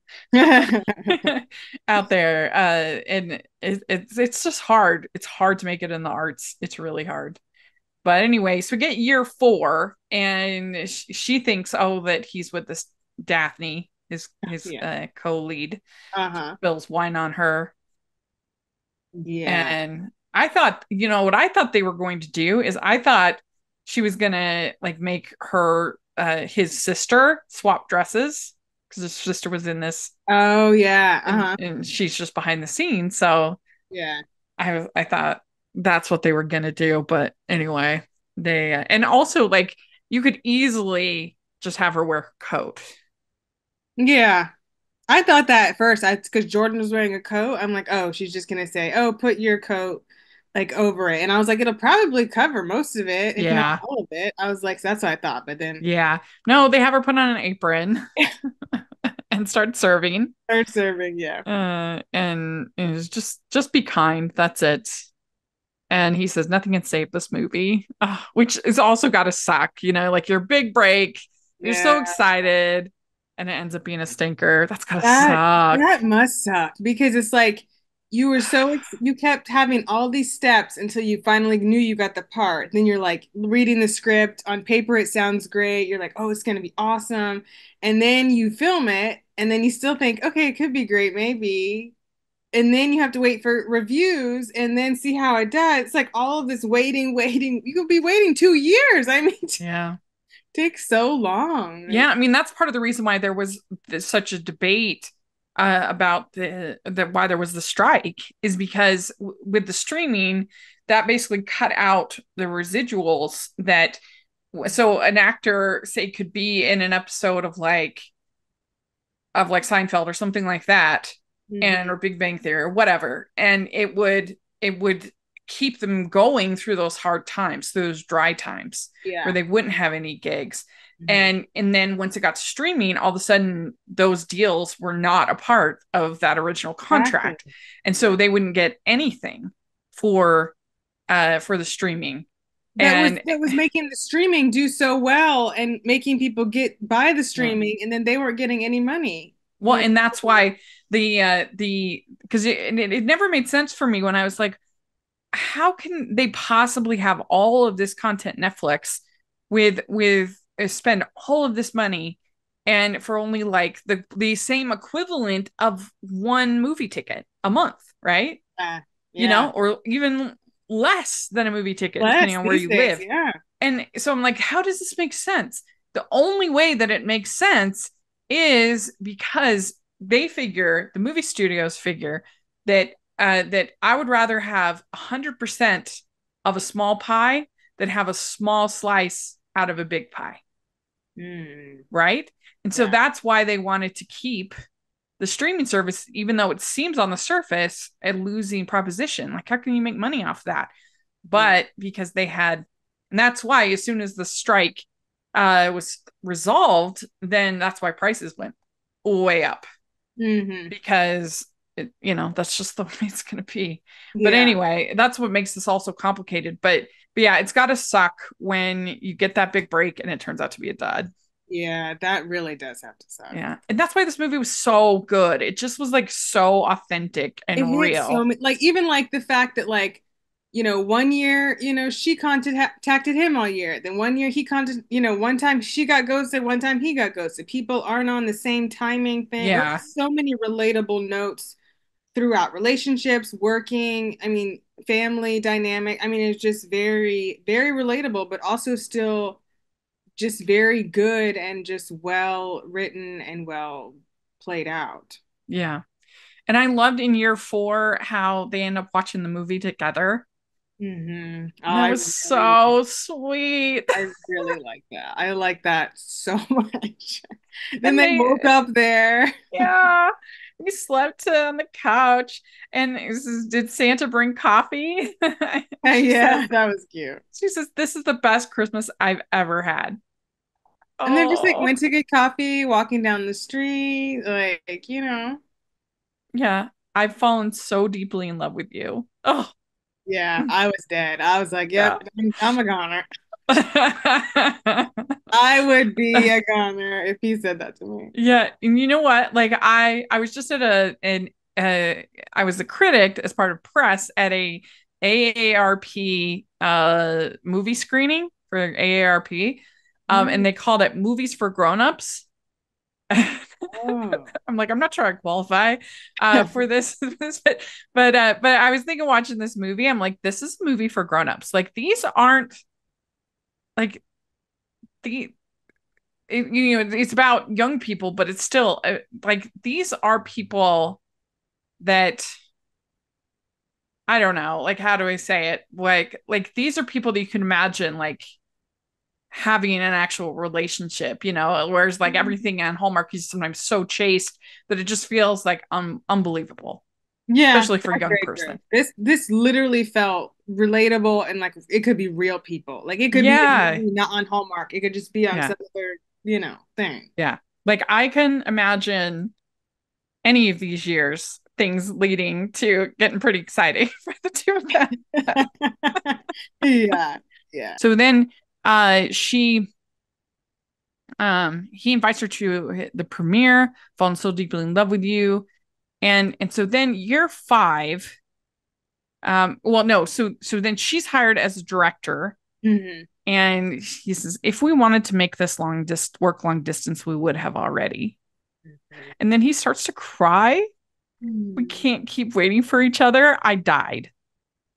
out there. And it's just hard. It's hard to make it in the arts. It's really hard. But anyway, so we get year 4, and she thinks, oh, that he's with this Daphne, his Yeah. co-lead. Uh-huh. Spills wine on her, Yeah. and I thought, what I thought they were going to do is I thought she was gonna like make her his sister swap dresses because his sister was in this, Oh, yeah. and Uh-huh. she's just behind the scenes. So Yeah. I thought that's what they were gonna do, but anyway, they and also like you could easily just have her wear her coat. Yeah. I thought that at first. Because Jordan was wearing a coat. I'm like, oh, she's just gonna say, oh, put your coat like over it. And I was like, it'll probably cover most of it, if not Yeah, all of it. I was like, so that's what I thought. But then yeah. No, they have her put on an apron and start serving. third serving, yeah. And it was just be kind. That's it. And he says nothing can save this movie, which is also got to suck. Like your big break, you're so Yeah. excited, and it ends up being a stinker. That's gotta That suck. that must suck because it's like you kept having all these steps until you finally knew you got the part. Then you're like reading the script on paper, it sounds great. You're like, oh, it's gonna be awesome. And then you film it, and then you still think, okay, it could be great, maybe. And then you have to wait for reviews and then see how it does. It's like all of this waiting. You could be waiting 2 years. I mean, it Yeah. takes so long. Yeah, I mean that's part of the reason why there was such a debate about why there was the strike is because with the streaming that basically cut out the residuals that so an actor say could be in an episode of like Seinfeld or something like that, and Mhm. or Big Bang Theory or whatever, and it would keep them going through those hard times, those dry times where Yeah. they wouldn't have any gigs. Mhm. And then once it got to streaming, all of a sudden those deals were not a part of that original Exactly. contract. And Yeah. so they wouldn't get anything for the streaming. that was And that was making the streaming do so well and making people get by the yeah. streaming and then they weren't getting any money. Well, and that's why the because it never made sense for me when I was like, how can they possibly have all of this content Netflix with spend all of this money and for only like the same equivalent of one movie ticket a month, right? Yeah. Or even less than a movie ticket, depending Less on where these you days. live. Yeah. And so I'm like, how does this make sense? The only way that it makes sense is because the movie studios figure that that I would rather have 100% of a small pie than have a small slice out of a big pie, Mm, right? And so yeah. that's why they wanted to keep the streaming service, even though it seems on the surface a losing proposition. Like, how can you make money off that? Yeah. But because they had, and that's why as soon as the strike was resolved, then that's why prices went way up Hmm. because that's just the way it's going to be. But Yeah. anyway, that's what makes this also complicated. But yeah, it's got to suck when you get that big break and it turns out to be a dud. Yeah. That really does have to suck. Yeah. And that's why this movie was so good. It just was like so authentic It and hits so real. many, like even like the fact that like, one year, she contacted him all year. Then one year he contacted, one time she got ghosted, one time he got ghosted. People aren't on the same timing thing. Like Yeah. so many relatable notes throughout relationships, working, I mean, family dynamic. I mean, it's just very, very relatable, but also still just very good and just well written and well played out. Yeah. And I loved in year 4 how they end up watching the movie together. Oh, That was so sweet. I really like that. I like that so much. Then And they woke up there. yeah, we slept on the couch. And did Santa bring coffee? She says, Yeah, that was cute. this is the best Christmas I've ever had. And then just like Oh, went to get coffee, walking down the street, yeah. I've fallen so deeply in love with you. Oh, yeah, I was dead. I was like, yep, yeah. I'm a goner. I would be a goner if he said that to me. Yeah, and you know what? Like I was just at I was a critic as part of press at a AARP movie screening for AARP. And Mm. they called it Movies for Grown-ups. Oh. I'm like, I'm not sure I qualify for this, but I was thinking watching this movie, I'm like, this is a movie for grown-ups. Like these aren't like the it's about young people, but it's still like these are people that I don't know, like how do I say it? Like these are people that you can imagine like having an actual relationship, whereas like everything on Hallmark is sometimes so chaste that it just feels like unbelievable, Yeah, especially for a I young agree, agree. person. This literally felt relatable and like it could be real people. Like it could be a Yeah. movie not on Hallmark. It could just be on Yeah. some other, thing. Yeah. Like I can imagine any of these years things leading to getting pretty exciting for the two of them. Yeah, yeah. So then she he invites her to the premiere, falling so deeply in love with you. And so then year 5, well no, so then she's hired as a director. Hmm. And he says, if we wanted to make this long distance, we would have already. And then he starts to cry. We Hmm. can't keep waiting for each other. I died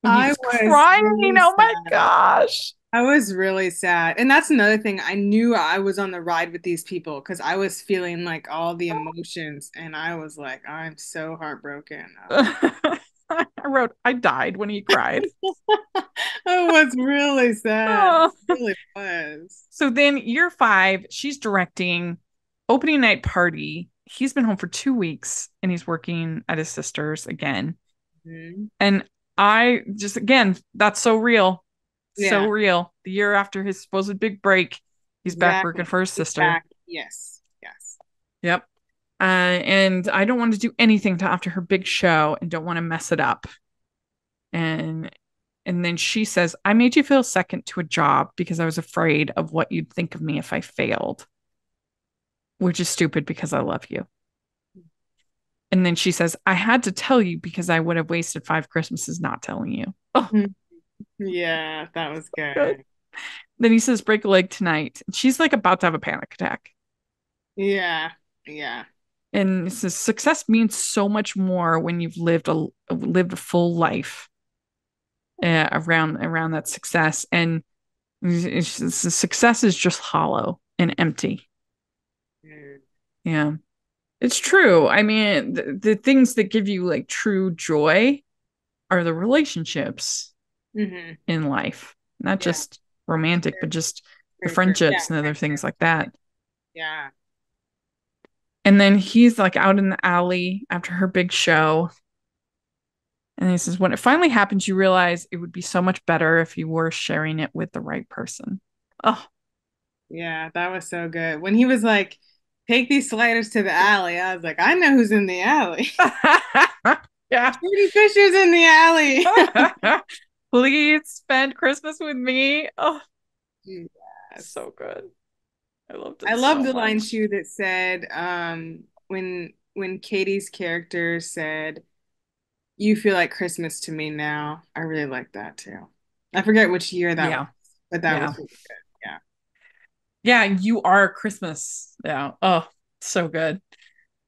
when he I was was crying. really Oh my sad. gosh. I was really sad. And that's another thing. I knew I was on the ride with these people because I was feeling like all the emotions and I was like, I'm so heartbroken. I wrote, I died when he cried. I was really sad. Oh. It really was. So then year 5, she's directing opening night party. He's been home for 2 weeks and he's working at his sister's again. Mhm. And I just, again, that's so real. So Yeah, real. The year after his supposed big break, he's back working exactly. for his sister. Exactly. Yes. Yes. Yep. And I don't want to do anything to after her big show and don't want to mess it up. And then she says, I made you feel second to a job because I was afraid of what you'd think of me if I failed, which is stupid because I love you. And then she says, I had to tell you because I would have wasted 5 Christmases not telling you. Oh, Mhm. Yeah, that was good. good. Then he says, break a leg tonight. And she's like about to have a panic attack. Yeah. Yeah. And success means so much more when you've lived a full life around that success. And success is just hollow and empty. Mm. Yeah, it's true. I mean, the things that give you like true joy are the relationships Mm-hmm. in life, not Yeah. just romantic, Very, but just the very true. Yeah. friendships and other things like that. Yeah. And then he's like out in the alley after her big show. And he says, when it finally happens, you realize it would be so much better if you were sharing it with the right person. Oh, Yeah, that was so good. When he was like, take these sliders to the alley, I was like, I know who's in the alley. yeah. Judy Fisher's in the alley. Please spend Christmas with me. Oh, Yes. so good. I loved I it love so the line much. too that said, when Katie's character said, "You feel like Christmas to me now." I really like that too. I forget which year that was, Yeah. but that Yeah. was really good. Yeah. Yeah. You are Christmas. Yeah. Oh, so good.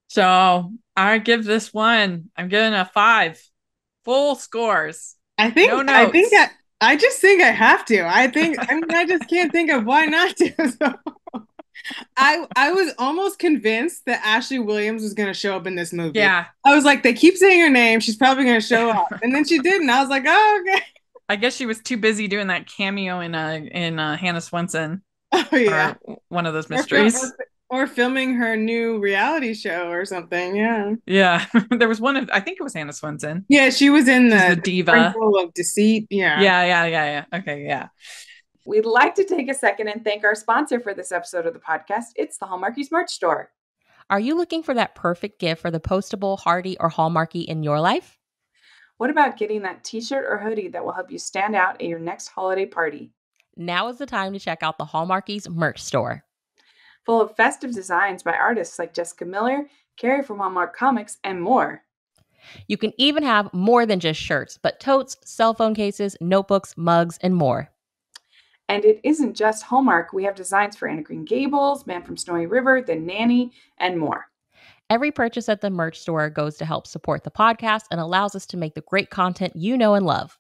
So I give this one, I'm giving a 5. Full scores. No I think notes. I just think I have to. I mean, I just can't think of why not to. So I was almost convinced that Ashley Williams was going to show up in this movie. Yeah. I was like, they keep saying her name, she's probably going to show up, and then she didn't. I was like, oh, okay. I guess she was too busy doing that cameo in Hannah Swenson Oh yeah, or one of those or film mysteries. or filming her new reality show or something. Yeah, Yeah. There was one of I think it was Hannah Swenson. yeah, she was in She's the the diva. Sprinkle of Deceit. Yeah. Yeah, yeah, yeah, yeah. Okay, yeah. We'd like to take a second and thank our sponsor for this episode of the podcast. It's the Hallmarkies merch store. Are you looking for that perfect gift for the postable, hardy, or Hallmarky in your life? What about getting that t-shirt or hoodie that will help you stand out at your next holiday party? Now is the time to check out the Hallmarkies merch store. Full of festive designs by artists like Jessica Miller, Carrie from Hallmark Comics, and more. You can even have more than just shirts, but totes, cell phone cases, notebooks, mugs, and more. And it isn't just Hallmark. We have designs for Anna Green Gables, Man from Snowy River, The Nanny, and more. Every purchase at the merch store goes to help support the podcast and allows us to make the great content you know and love.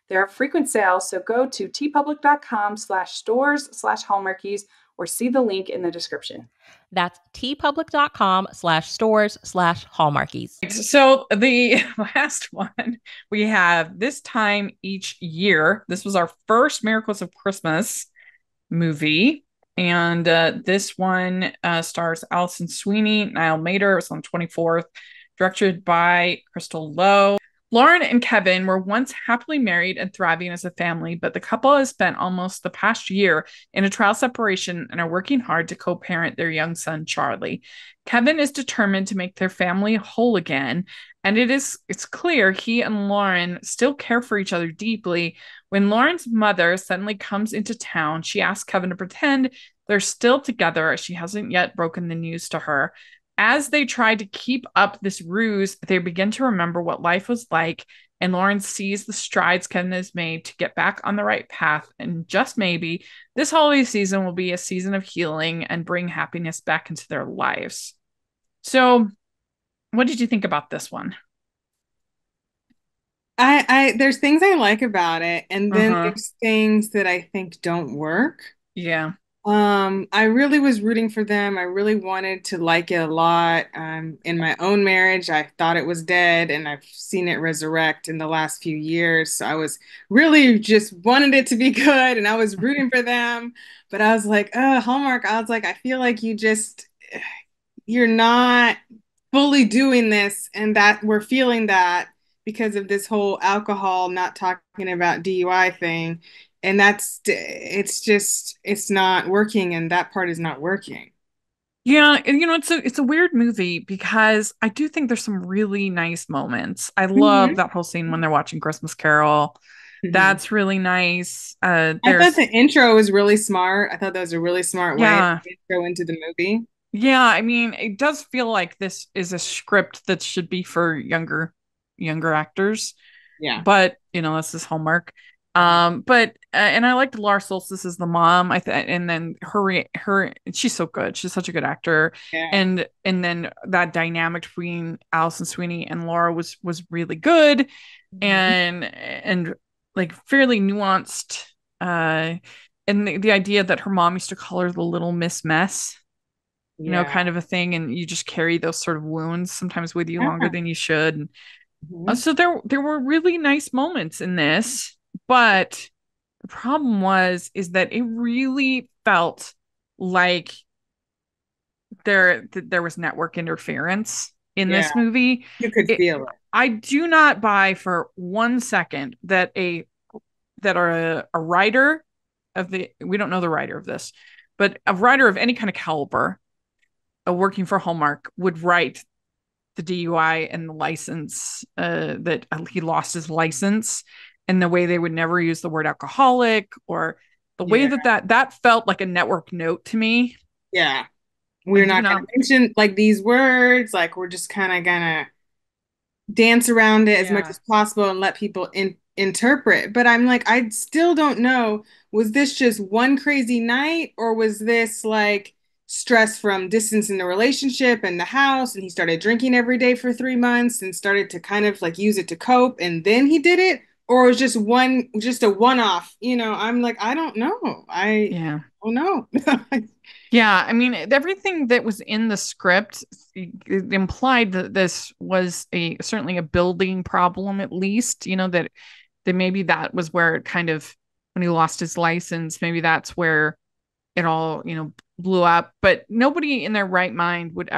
There are frequent sales, so go to tpublic.com/stores/hallmarkies or see the link in the description. That's tpublic.com/stores/hallmarkies. So the last one we have this time each year. This was our first Miracles of Christmas movie. And this one stars Allison Sweeney, Niall Mater. It was on 24th, directed by Crystal Lowe. Lauren and Kevin were once happily married and thriving as a family, but the couple has spent almost the past year in a trial separation and are working hard to co-parent their young son, Charlie. Kevin is determined to make their family whole again, and it's clear he and Lauren still care for each other deeply. When Lauren's mother suddenly comes into town, she asks Kevin to pretend they're still together as she hasn't yet broken the news to her. As they try to keep up this ruse, they begin to remember what life was like, and Lauren sees the strides Kevin has made to get back on the right path. And just maybe this holiday season will be a season of healing and bring happiness back into their lives. So, what did you think about this one? There's things I like about it, and then Uh-huh. there's things that I think don't work. Yeah. I really was rooting for them. I really wanted to like it a lot. In my own marriage, I thought it was dead, and I've seen it resurrect in the last few years. So I was really just wanted it to be good, and I was rooting for them. But I was like, Hallmark, I was like, I feel like you're not fully doing this, and that we're feeling that because of this whole alcohol, not talking about DUI thing. And it's just, it's not working, and that part is not working. Yeah, and it's a weird movie because I do think there's some really nice moments. I love Hmm. that whole scene when they're watching Christmas Carol. Hmm. That's really nice. I thought There's the intro was really smart. I thought that was a really smart way yeah, to intro into the movie. yeah. I mean, it does feel like this is a script that should be for younger actors, Yeah. but this is Hallmark. But and I liked Lars Solstice as the mom. And then her she's so good. She's such a good actor. Yeah. And then that dynamic between Alison Sweeney and Laura was really good Mhm. and like fairly nuanced. And the idea that her mom used to call her the little Miss Mess, Yeah. kind of a thing, and you just carry those sort of wounds sometimes with you longer Yeah. than you should. And Mhm. so there were really nice moments in this, but the problem is that it really felt like there was network interference in Yeah. this movie. You could It, feel it. I do not buy for 1 second that a writer of the we don't know the writer of this, but a writer of any kind of caliber, working for Hallmark, would write the DUI and the license, that he lost his license, and the way they would never use the word alcoholic, or the way Yeah. that felt like a network note to me. Yeah. I We're do not going not. to mention like these words. Like we're just kind of gonna dance around it as much Yeah. as possible and let people interpret. But I'm like, I still don't know. Was this just one crazy night, or was this like stress from distance in the relationship and the house? And he started drinking every day for 3 months and started to kind of like use it to cope, and then he did it, or it was just a one off. I'm like, I don't know. Yeah. don't know. Yeah, I mean, everything that was in the script, it implied that this was certainly a building problem, at least, that maybe that was where it kind of, when he lost his license, maybe that's where it all, blew up. But nobody in their right mind would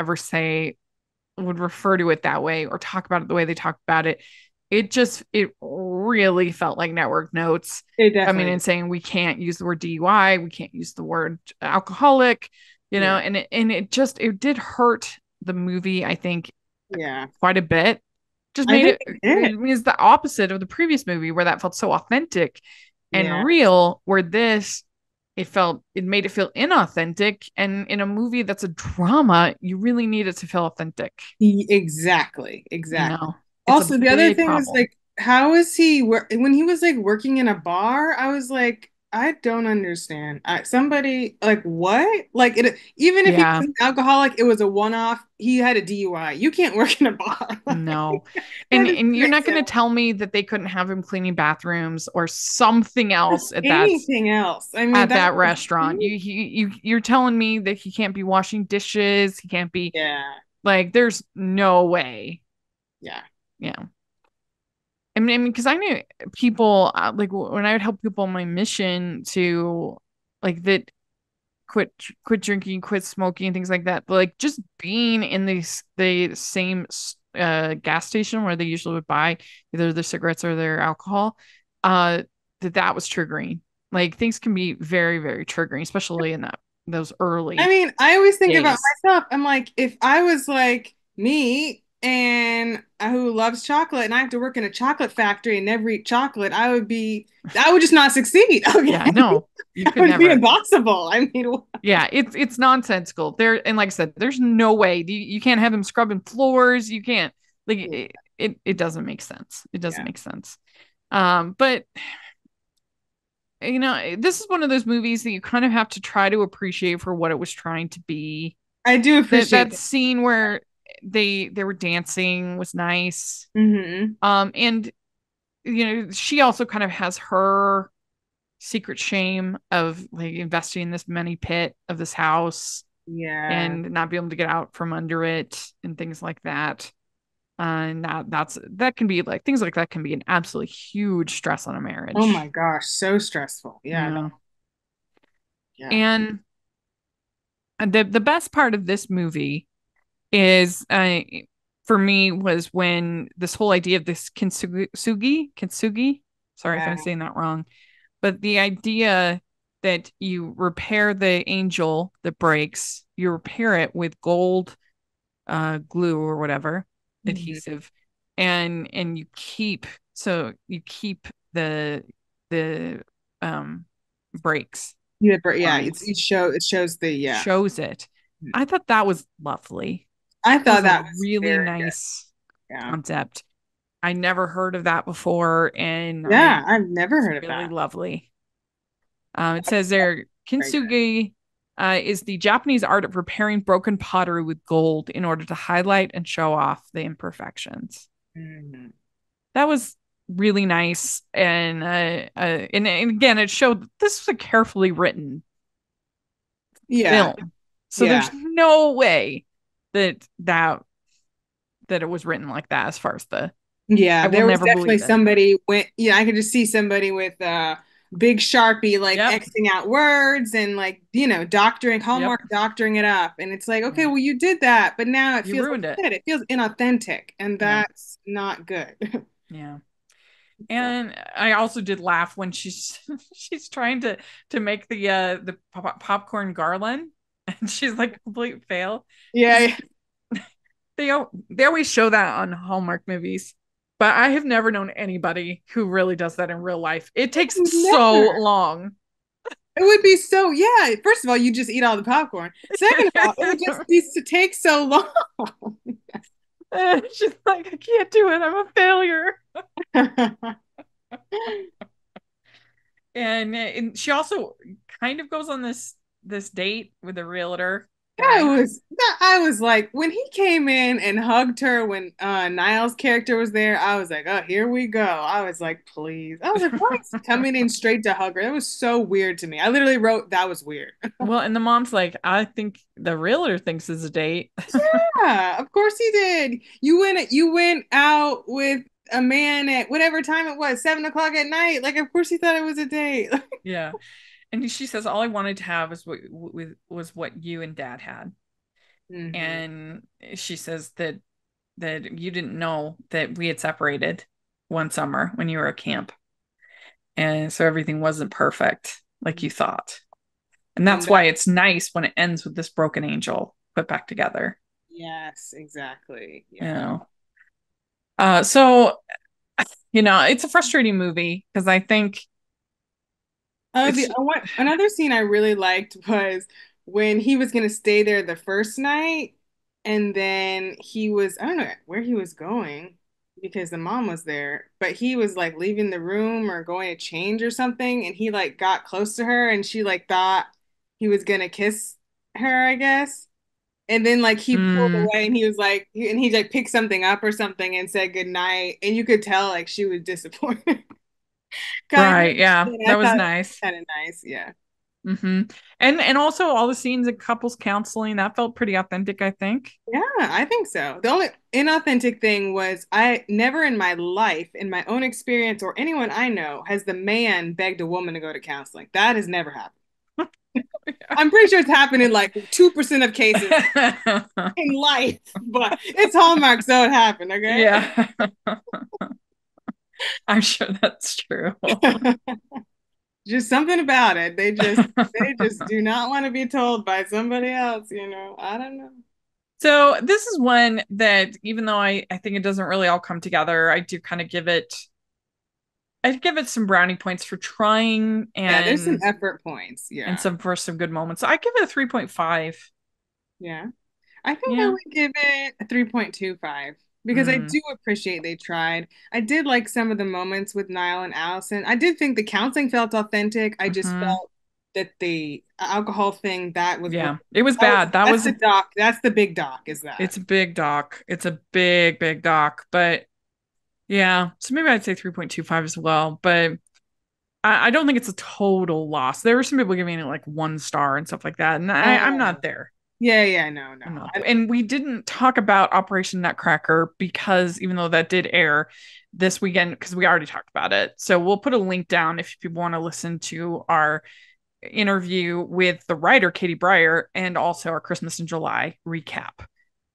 refer to it that way or talk about it the way they talk about it. It really felt like network notes. It I mean, definitely in did. saying we can't use the word DUI, we can't use the word alcoholic, Yeah. and it did hurt the movie, I think, Yeah. quite a bit. Just I made think it, it did. it means the opposite of the previous movie where that felt so authentic and Yeah. real, where this it made it feel inauthentic. And in a movie that's a drama, you really need it to feel authentic. Exactly, exactly. It's a Also, the other big thing was problem. like, how is he when he was like working in a bar? I was like, I don't understand. Somebody like what? Like it, even if he Yeah, was an alcoholic, it was a one-off. He had a DUI. You can't work in a bar. no. That And doesn't and you're make not going to sense. tell me that they couldn't have him cleaning bathrooms or something else Anything else? I mean, at that that was restaurant. You're telling me that he can't be washing dishes, he can't be, yeah, like, there's no way. yeah. Yeah. I mean, because I knew people, like, when I would help people on my mission to, like, that quit drinking, quit smoking, things like that. But, like, just being in the same gas station where they usually would buy either their cigarettes or their alcohol, uh, that was triggering. Like, things can be very, very triggering, especially in those I early mean, I always think about days. myself. I'm like, if I was like me and who loves chocolate and I have to work in a chocolate factory and never eat chocolate, I would just not succeed. Yeah, Okay. no, you That could would be never. impossible. I mean, Yeah, it's nonsensical. And like I said, there's no way you can't have him scrubbing floors. You can't, like, it doesn't make sense. It doesn't yeah, make sense. But this is one of those movies that you kind of have to try to appreciate for what it was trying to be. I do That appreciate that. scene where they were dancing was nice. Hmm. And she also kind of has her secret shame of, like, investing in this money pit of this house Yeah. and not be able to get out from under it and things like that. And that can be, like, things like that can be an absolutely huge stress on a Oh marriage. my gosh, so stressful. Yeah, Yeah. yeah. And the best part of this movie is, for me, was when this whole idea of this kintsugi, sorry if Yeah. I'm saying that wrong, but the idea that you repair the angel that breaks, you repair it with gold, glue or whatever, Mhm. adhesive, and you keep the breaks Yeah, but yeah, lines, it shows the yeah. shows it. I thought that was lovely. I That thought was a that was really very good. nice Yeah. concept. I never heard of that before, and Yeah, I've never it's heard of really that. lovely. It says That's there, very good. kintsugi is the Japanese art of repairing broken pottery with gold in order to highlight and show off the imperfections. Mhm. That was really nice, and again, it showed that this was a carefully written Yeah, film, so yeah. there's no way that it was written like that. As far as the, Yeah, I will there was never definitely believe it. somebody went, yeah, I could just see somebody with big Sharpie like Yep. Xing out words and like, doctoring, Yep. Hallmark doctoring it up. And it's like, okay, Yeah. well you did that, but now it You feels like ruined it. you said, it feels inauthentic, and Yeah. that's not good. Yeah. So, And I also did laugh when she's she's trying to make the popcorn garland, and she's like a complete fail because yeah, they always show that on Hallmark movies, but I have never known anybody who really does that in real life. It takes so never. long. It would be so, yeah. First of all, you just eat all the popcorn. Second of all, it would just be to take so long. She's like, I can't do it. I'm a failure. And she also kind of goes on this date with the realtor guy. I was like, when he came in and hugged her when Niall's character was there, I was like, oh, here we go. I was like, please. I was like, why is he coming in straight to hug her? That was so weird to me. I literally wrote that was weird. Well, and the mom's like, I think the realtor thinks it's a date. Yeah, of course he did. You went out with a man at whatever time it was, 7 o'clock at night. Like, of course he thought it was a date. Yeah. And she says, all I wanted to have was what you and dad had. Hmm. And she says that you didn't know that we had separated one summer when you were at camp. And so everything wasn't perfect like you thought. And And that's why it's nice when it ends with this broken angel put back together. yes, exactly. You Yeah. know. So it's a frustrating movie because I think Oh, it's another scene I really liked was when he was going to stay there the first night, and then I don't know where he was going because the mom was there, but he was like leaving the room or going to change or something, and he like got close to her, and she like thought he was going to kiss her, I guess. And then like he pulled mm, away and he like picked something up or something and said good night, and you could tell like she was disappointed. Kind of. right. Yeah, And I that was thought it was nice. kind of nice. Yeah. Hmm. And also all the scenes in couples counseling that felt pretty authentic, I think. Yeah, I think so. The only inauthentic thing was I never in my life, in my own experience or anyone I know, has the man begged a woman to go to counseling. That has never happened. I'm pretty sure it's happened in like 2% of cases in life, but it's Hallmark, so it happened, okay? Yeah, I'm sure that's true. Just something about it. They just do not want to be told by somebody else. I don't know. So this is one that even though I think it doesn't really all come together, I give it some brownie points for trying Yeah, there's some and effort points. Yeah. some good moments. So I give it a 3.5. Yeah. I think I Yeah. would give it a 3.25 because I Mm, do appreciate they tried. I did like some of the moments with Niall and Allison. I did think the counseling felt authentic. I just hmm. felt that the alcohol thing that was Yeah. It was bad. that's the doc. That's the big doc, is that. It's a big doc. It's a big, big doc. But yeah, so maybe I'd say 3.25 as well. But I don't think it's a total loss. There were some people giving it like 1 star and stuff like that. And I'm not Oh, there. yeah, yeah, no, no. I'm not there. And we didn't talk about Operation Nutcracker because even though that did air this weekend, because we already talked about it. So we'll put a link down if people want to listen to our interview with the writer Katie Breyer and also our Christmas in July recap.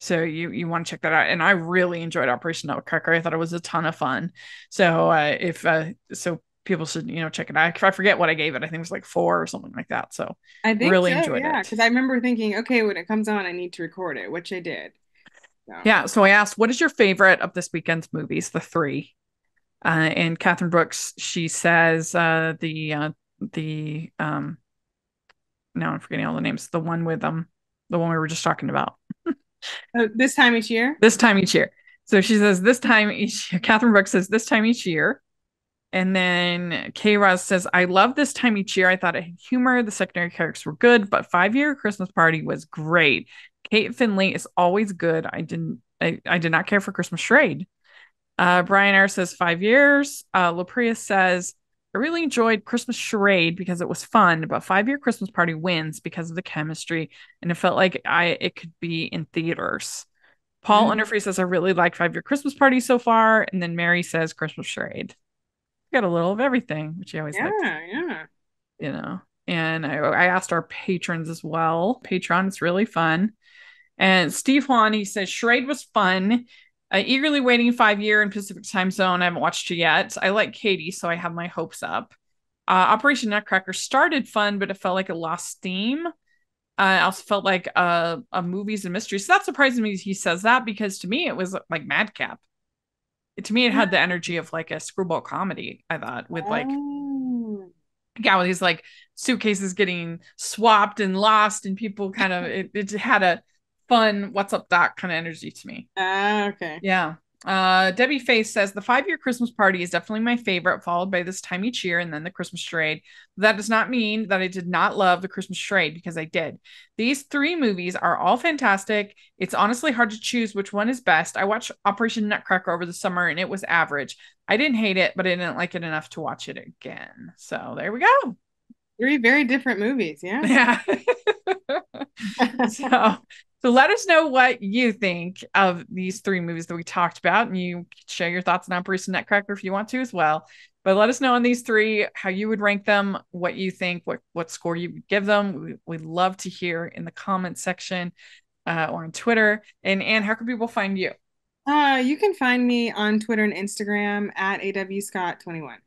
So you want to check that out. And I really enjoyed Operation Nutcracker. I thought it was a ton of fun. So if so people should check it out. I forget what I gave it. I think it was like 4 or something like that. So I think really so, enjoyed yeah, it. because I remember thinking, okay, when it comes on, I need to record it, which I did. So, Yeah. So I asked, what is your favorite of this weekend's movies? The three. And Catherine Brooks, she says the now I'm forgetting all the names. The one we were just talking about. this time each year. This time each year. So she says this time each year. Catherine Brooks says this time each year. And then K. Roz says, I love this time each year. I thought it had humor. The secondary characters were good, but 5-Year Christmas Party was great. Kate Finley is always good. I did not care for Christmas Charade. Brian R says 5 years. Lapria says, I really enjoyed Christmas Charade because it was fun, but 5-Year Christmas Party wins because of the chemistry, and it felt like it could be in theaters. Paul Underfree says, I really like 5-Year Christmas Party so far. And then Mary says Christmas Charade. Got a little of everything, which you always like. Yeah. And I asked our patrons as well. Patreon is really fun. And Steve Juan, he says Charade was fun. Eagerly waiting 5-Year in Pacific Time Zone. I haven't watched it yet. I like Katie, so I have my hopes up. Operation Nutcracker started fun, but it felt like it lost steam. I also felt like a movies and mysteries. So that surprised me he says that, because to me it was like Madcap. To me, it had the energy of like a screwball comedy, I thought, with like, with these like suitcases getting swapped and lost, and people kind of, it had a fun, what's up, Doc kind of energy to me. Okay. Yeah. Debbie Face says the 5-Year Christmas Party is definitely my favorite, followed by This Time Each Year and then the Christmas Charade. That does not mean that I did not love the Christmas Charade, because I did. These 3 movies are all fantastic. It's honestly hard to choose which one is best. I watched Operation Nutcracker over the summer and it was average. I didn't hate it, but I didn't like it enough to watch it again. So there we go. 3 very different movies. Yeah. So let us know what you think of these 3 movies that we talked about, and you share your thoughts on Operation Nutcracker if you want to as well. But let us know on these 3 how you would rank them, what you think, what score you would give them. We'd love to hear in the comment section or on Twitter. And Anne, how can people find you? You can find me on Twitter and Instagram at awscott21.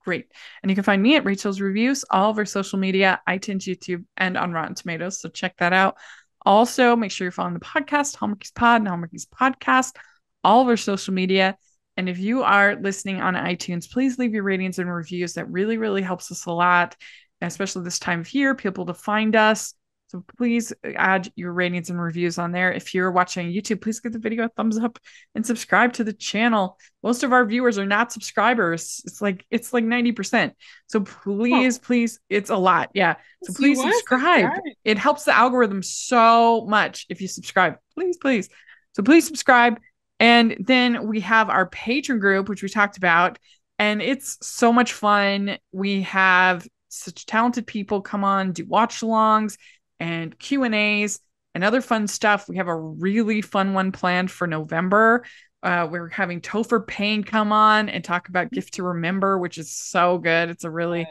Great. And you can find me at Rachel's Reviews, all of our social media, iTunes, YouTube, and on Rotten Tomatoes. So check that out. Also, make sure you're following the podcast, Hallmarkies Pod and Hallmarkies Podcast, all of our social media. And if you are listening on iTunes, please leave your ratings and reviews. That really, really helps us a lot, especially this time of year, people to find us. So please add your ratings and reviews on there. If you're watching on YouTube, please give the video a thumbs up and subscribe to the channel. Most of our viewers are not subscribers. It's like 90%. So please, it's a lot. Yeah. So please subscribe. It helps the algorithm so much if you subscribe. Please. So please subscribe. And then we have our patron group, which we talked about, and it's so much fun. We have such talented people come on, do watch-alongs and Q&As and other fun stuff. We have a really fun one planned for November. We're having Topher Payne come on and talk about Gift to Remember, which is so good. It's a really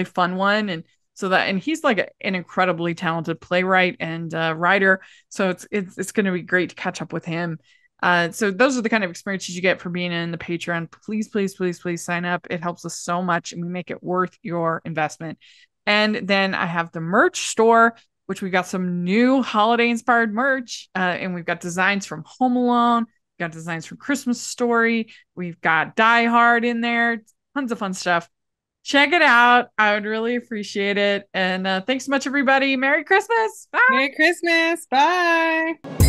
fun one. And he's like an incredibly talented playwright and writer. So it's going to be great to catch up with him. So those are the kind of experiences you get for being in the Patreon. Please sign up. It helps us so much, and we make it worth your investment. And then I have the merch store, which we got some new holiday inspired merch. And we've got designs from Home Alone. We've got designs from Christmas Story. We've got Die Hard in there. Tons of fun stuff. Check it out. I would really appreciate it. And thanks so much, everybody. Merry Christmas. Bye. Merry Christmas. Bye.